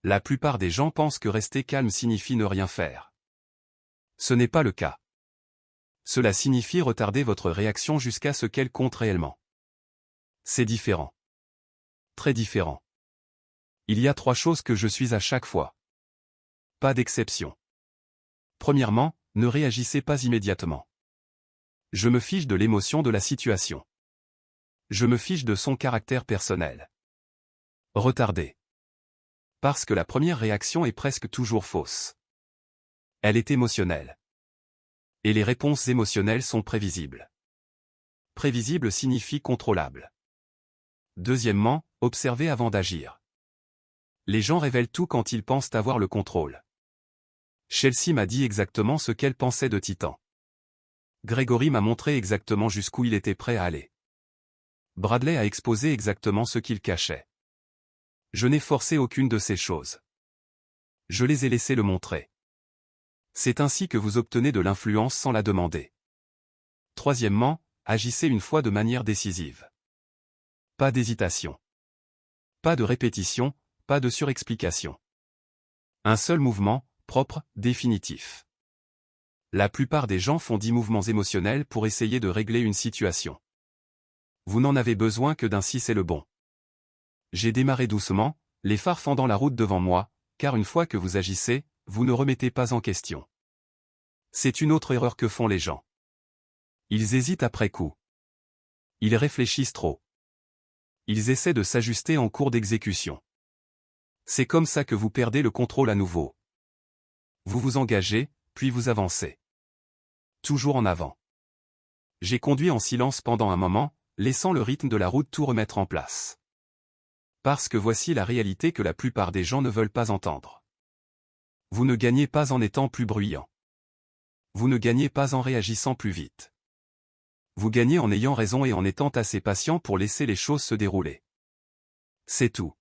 La plupart des gens pensent que rester calme signifie ne rien faire. Ce n'est pas le cas. Cela signifie retarder votre réaction jusqu'à ce qu'elle compte réellement. C'est différent. Très différent. Il y a 3 choses que je suis à chaque fois. Pas d'exception. Premièrement, ne réagissez pas immédiatement. Je me fiche de l'émotion de la situation. Je me fiche de son caractère personnel. Retardez. Parce que la première réaction est presque toujours fausse. Elle est émotionnelle. Et les réponses émotionnelles sont prévisibles. Prévisible signifie contrôlable. Deuxièmement, observez avant d'agir. Les gens révèlent tout quand ils pensent avoir le contrôle. Chelsea m'a dit exactement ce qu'elle pensait de Titan. Gregory m'a montré exactement jusqu'où il était prêt à aller. Bradley a exposé exactement ce qu'il cachait. Je n'ai forcé aucune de ces choses. Je les ai laissés le montrer. C'est ainsi que vous obtenez de l'influence sans la demander. Troisièmement, agissez une fois de manière décisive. Pas d'hésitation. Pas de répétition, pas de surexplication. Un seul mouvement, propre, définitif. La plupart des gens font 10 mouvements émotionnels pour essayer de régler une situation. Vous n'en avez besoin que d'un si c'est le bon. J'ai démarré doucement, les phares fendant la route devant moi, car une fois que vous agissez, vous ne remettez pas en question. C'est une autre erreur que font les gens. Ils hésitent après coup. Ils réfléchissent trop. Ils essaient de s'ajuster en cours d'exécution. C'est comme ça que vous perdez le contrôle à nouveau. Vous vous engagez, puis vous avancez. Toujours en avant. J'ai conduit en silence pendant un moment, laissant le rythme de la route tout remettre en place. Parce que voici la réalité que la plupart des gens ne veulent pas entendre. Vous ne gagnez pas en étant plus bruyant. Vous ne gagnez pas en réagissant plus vite. Vous gagnez en ayant raison et en étant assez patient pour laisser les choses se dérouler. C'est tout.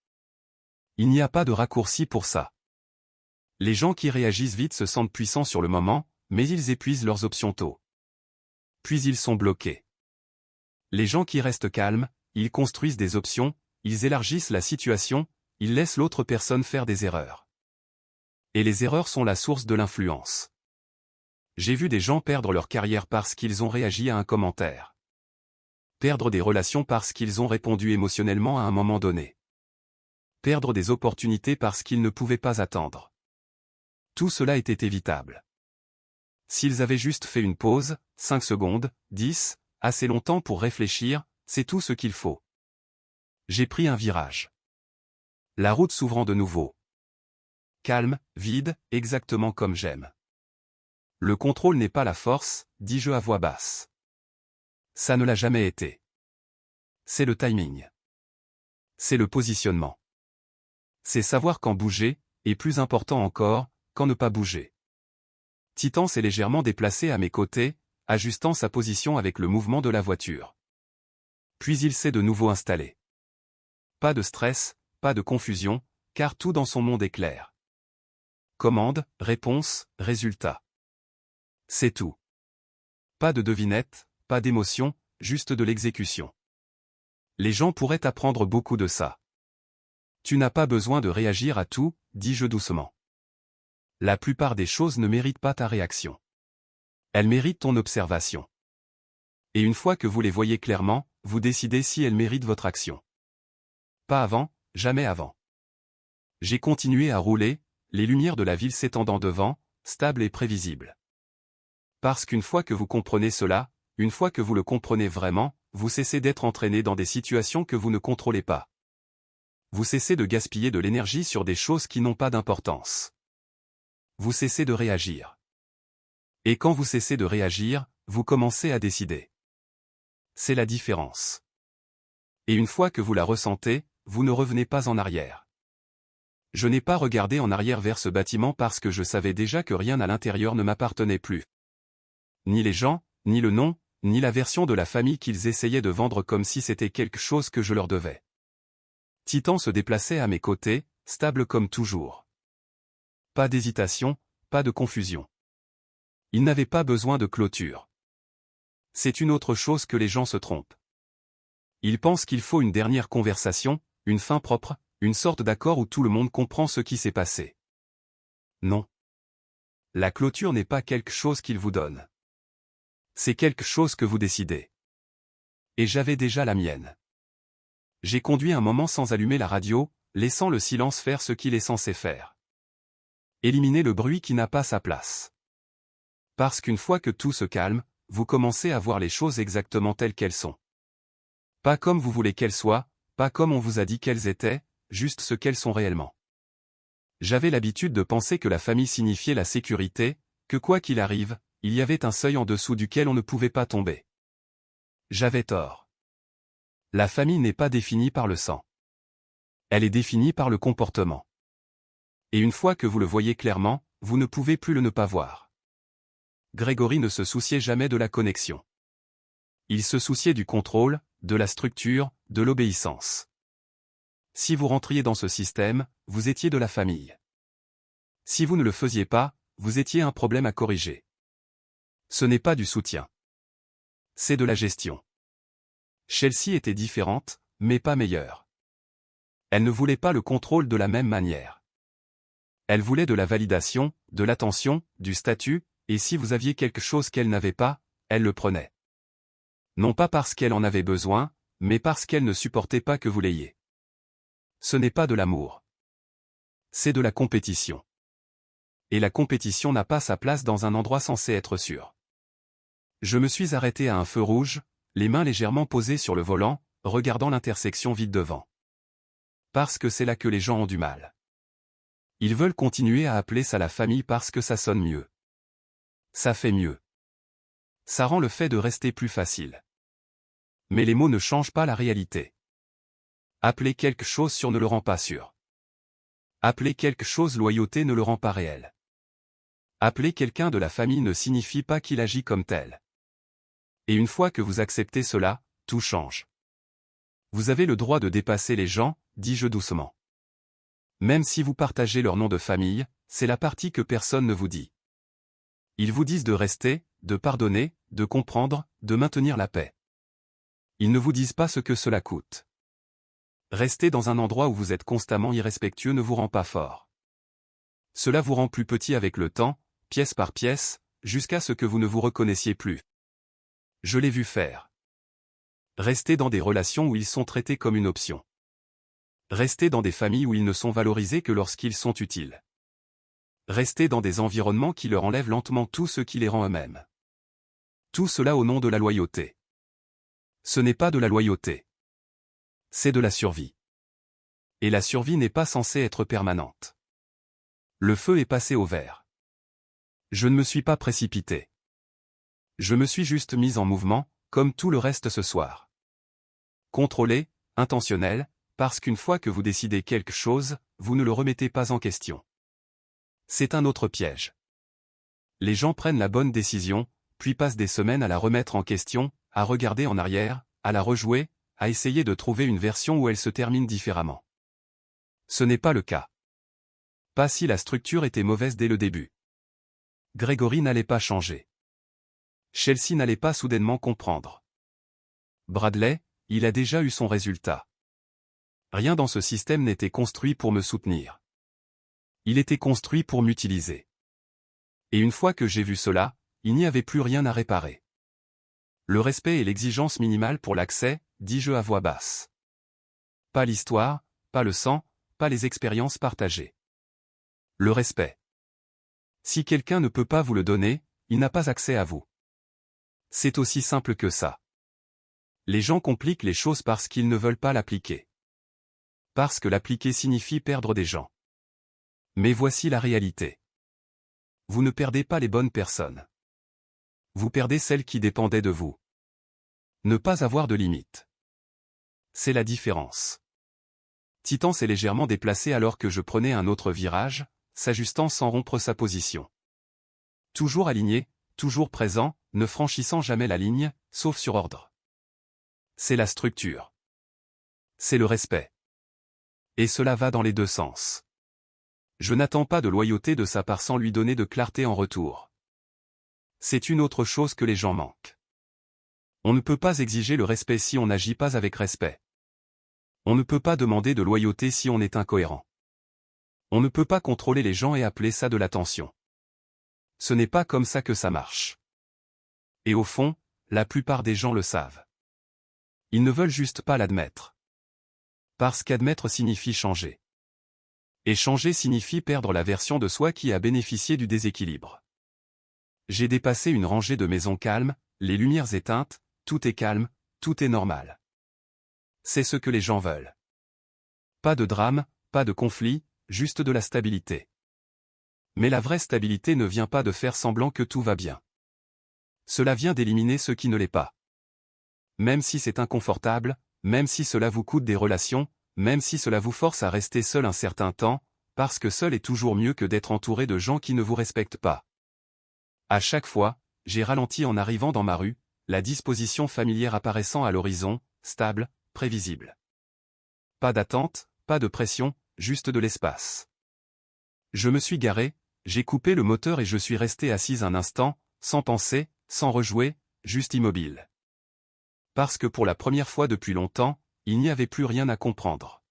Il n'y a pas de raccourci pour ça. Les gens qui réagissent vite se sentent puissants sur le moment, mais ils épuisent leurs options tôt. Puis ils sont bloqués. Les gens qui restent calmes, ils construisent des options, ils élargissent la situation, ils laissent l'autre personne faire des erreurs. Et les erreurs sont la source de l'influence. J'ai vu des gens perdre leur carrière parce qu'ils ont réagi à un commentaire. Perdre des relations parce qu'ils ont répondu émotionnellement à un moment donné. Perdre des opportunités parce qu'ils ne pouvaient pas attendre. Tout cela était évitable. S'ils avaient juste fait une pause, 5 secondes, 10, assez longtemps pour réfléchir, c'est tout ce qu'il faut. J'ai pris un virage. La route s'ouvrant de nouveau. Calme, vide, exactement comme j'aime. Le contrôle n'est pas la force, dis-je à voix basse. Ça ne l'a jamais été. C'est le timing. C'est le positionnement. C'est savoir quand bouger, et plus important encore, quand ne pas bouger. Titan s'est légèrement déplacé à mes côtés, ajustant sa position avec le mouvement de la voiture. Puis il s'est de nouveau installé. Pas de stress, pas de confusion, car tout dans son monde est clair. Commande, réponse, résultat. C'est tout. Pas de devinette, pas d'émotion, juste de l'exécution. Les gens pourraient apprendre beaucoup de ça. Tu n'as pas besoin de réagir à tout, dis-je doucement. La plupart des choses ne méritent pas ta réaction. Elles méritent ton observation. Et une fois que vous les voyez clairement, vous décidez si elles méritent votre action. Pas avant, jamais avant. J'ai continué à rouler, les lumières de la ville s'étendant devant, stables et prévisibles. Parce qu'une fois que vous comprenez cela, une fois que vous le comprenez vraiment, vous cessez d'être entraîné dans des situations que vous ne contrôlez pas. Vous cessez de gaspiller de l'énergie sur des choses qui n'ont pas d'importance. Vous cessez de réagir. Et quand vous cessez de réagir, vous commencez à décider. C'est la différence. Et une fois que vous la ressentez, vous ne revenez pas en arrière. Je n'ai pas regardé en arrière vers ce bâtiment parce que je savais déjà que rien à l'intérieur ne m'appartenait plus. Ni les gens, ni le nom, ni la version de la famille qu'ils essayaient de vendre comme si c'était quelque chose que je leur devais. Titan se déplaçait à mes côtés, stable comme toujours. Pas d'hésitation, pas de confusion. Il n'avait pas besoin de clôture. C'est une autre chose que les gens se trompent. Ils pensent qu'il faut une dernière conversation, une fin propre, une sorte d'accord où tout le monde comprend ce qui s'est passé. Non. La clôture n'est pas quelque chose qu'il vous donne. C'est quelque chose que vous décidez. Et j'avais déjà la mienne. J'ai conduit un moment sans allumer la radio, laissant le silence faire ce qu'il est censé faire. Éliminer le bruit qui n'a pas sa place. Parce qu'une fois que tout se calme, vous commencez à voir les choses exactement telles qu'elles sont. Pas comme vous voulez qu'elles soient, pas comme on vous a dit qu'elles étaient, juste ce qu'elles sont réellement. J'avais l'habitude de penser que la famille signifiait la sécurité, que quoi qu'il arrive, il y avait un seuil en dessous duquel on ne pouvait pas tomber. J'avais tort. La famille n'est pas définie par le sang. Elle est définie par le comportement. Et une fois que vous le voyez clairement, vous ne pouvez plus le ne pas voir. Grégory ne se souciait jamais de la connexion. Il se souciait du contrôle, de la structure, de l'obéissance. Si vous rentriez dans ce système, vous étiez de la famille. Si vous ne le faisiez pas, vous étiez un problème à corriger. Ce n'est pas du soutien. C'est de la gestion. Chelsea était différente, mais pas meilleure. Elle ne voulait pas le contrôle de la même manière. Elle voulait de la validation, de l'attention, du statut, et si vous aviez quelque chose qu'elle n'avait pas, elle le prenait. Non pas parce qu'elle en avait besoin, mais parce qu'elle ne supportait pas que vous l'ayez. Ce n'est pas de l'amour. C'est de la compétition. Et la compétition n'a pas sa place dans un endroit censé être sûr. Je me suis arrêté à un feu rouge, les mains légèrement posées sur le volant, regardant l'intersection vide devant. Parce que c'est là que les gens ont du mal. Ils veulent continuer à appeler ça la famille parce que ça sonne mieux. Ça fait mieux. Ça rend le fait de rester plus facile. Mais les mots ne changent pas la réalité. Appeler quelque chose sûr ne le rend pas sûr. Appeler quelque chose loyauté ne le rend pas réel. Appeler quelqu'un de la famille ne signifie pas qu'il agit comme tel. Et une fois que vous acceptez cela, tout change. Vous avez le droit de dépasser les gens, dis-je doucement. Même si vous partagez leur nom de famille, c'est la partie que personne ne vous dit. Ils vous disent de rester, de pardonner, de comprendre, de maintenir la paix. Ils ne vous disent pas ce que cela coûte. Rester dans un endroit où vous êtes constamment irrespectueux ne vous rend pas fort. Cela vous rend plus petit avec le temps, pièce par pièce, jusqu'à ce que vous ne vous reconnaissiez plus. Je l'ai vu faire. Rester dans des relations où ils sont traités comme une option. Rester dans des familles où ils ne sont valorisés que lorsqu'ils sont utiles. Rester dans des environnements qui leur enlèvent lentement tout ce qui les rend eux-mêmes. Tout cela au nom de la loyauté. Ce n'est pas de la loyauté. C'est de la survie. Et la survie n'est pas censée être permanente. Le feu est passé au vert. Je ne me suis pas précipité. Je me suis juste mis en mouvement, comme tout le reste ce soir. Contrôlé, intentionnel, parce qu'une fois que vous décidez quelque chose, vous ne le remettez pas en question. C'est un autre piège. Les gens prennent la bonne décision, puis passent des semaines à la remettre en question, à regarder en arrière, à la rejouer, à essayer de trouver une version où elle se termine différemment. Ce n'est pas le cas. Pas si la structure était mauvaise dès le début. Grégory n'allait pas changer. Chelsea n'allait pas soudainement comprendre. Bradley, il a déjà eu son résultat. Rien dans ce système n'était construit pour me soutenir. Il était construit pour m'utiliser. Et une fois que j'ai vu cela, il n'y avait plus rien à réparer. Le respect est l'exigence minimale pour l'accès, dis-je à voix basse. Pas l'histoire, pas le sang, pas les expériences partagées. Le respect. Si quelqu'un ne peut pas vous le donner, il n'a pas accès à vous. C'est aussi simple que ça. Les gens compliquent les choses parce qu'ils ne veulent pas l'appliquer. Parce que l'appliquer signifie perdre des gens. Mais voici la réalité. Vous ne perdez pas les bonnes personnes. Vous perdez celles qui dépendaient de vous. Ne pas avoir de limite. C'est la différence. Titan s'est légèrement déplacé alors que je prenais un autre virage, s'ajustant sans rompre sa position. Toujours aligné, toujours présent, ne franchissant jamais la ligne, sauf sur ordre. C'est la structure. C'est le respect. Et cela va dans les deux sens. Je n'attends pas de loyauté de sa part sans lui donner de clarté en retour. C'est une autre chose que les gens manquent. On ne peut pas exiger le respect si on n'agit pas avec respect. On ne peut pas demander de loyauté si on est incohérent. On ne peut pas contrôler les gens et appeler ça de l'attention. Ce n'est pas comme ça que ça marche. Et au fond, la plupart des gens le savent. Ils ne veulent juste pas l'admettre. Parce qu'admettre signifie changer. Et changer signifie perdre la version de soi qui a bénéficié du déséquilibre. J'ai dépassé une rangée de maisons calmes, les lumières éteintes, tout est calme, tout est normal. C'est ce que les gens veulent. Pas de drame, pas de conflit, juste de la stabilité. Mais la vraie stabilité ne vient pas de faire semblant que tout va bien. Cela vient d'éliminer ce qui ne l'est pas. Même si c'est inconfortable, même si cela vous coûte des relations, même si cela vous force à rester seul un certain temps, parce que seul est toujours mieux que d'être entouré de gens qui ne vous respectent pas. À chaque fois, j'ai ralenti en arrivant dans ma rue, la disposition familière apparaissant à l'horizon, stable, prévisible. Pas d'attente, pas de pression, juste de l'espace. Je me suis garé, j'ai coupé le moteur et je suis resté assise un instant, sans penser, sans rejouer, juste immobile. Parce que pour la première fois depuis longtemps, il n'y avait plus rien à comprendre.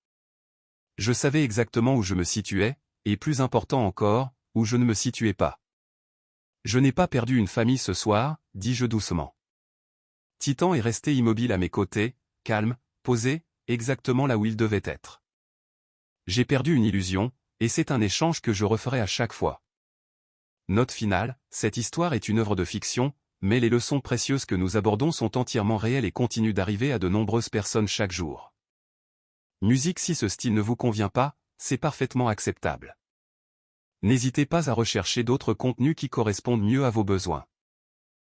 Je savais exactement où je me situais, et plus important encore, où je ne me situais pas. Je n'ai pas perdu une famille ce soir, dis-je doucement. Titan est resté immobile à mes côtés, calme, posé, exactement là où il devait être. J'ai perdu une illusion, et c'est un échange que je referai à chaque fois. Note finale, cette histoire est une œuvre de fiction, mais les leçons précieuses que nous abordons sont entièrement réelles et continuent d'arriver à de nombreuses personnes chaque jour. Musique. Si ce style ne vous convient pas, c'est parfaitement acceptable. N'hésitez pas à rechercher d'autres contenus qui correspondent mieux à vos besoins.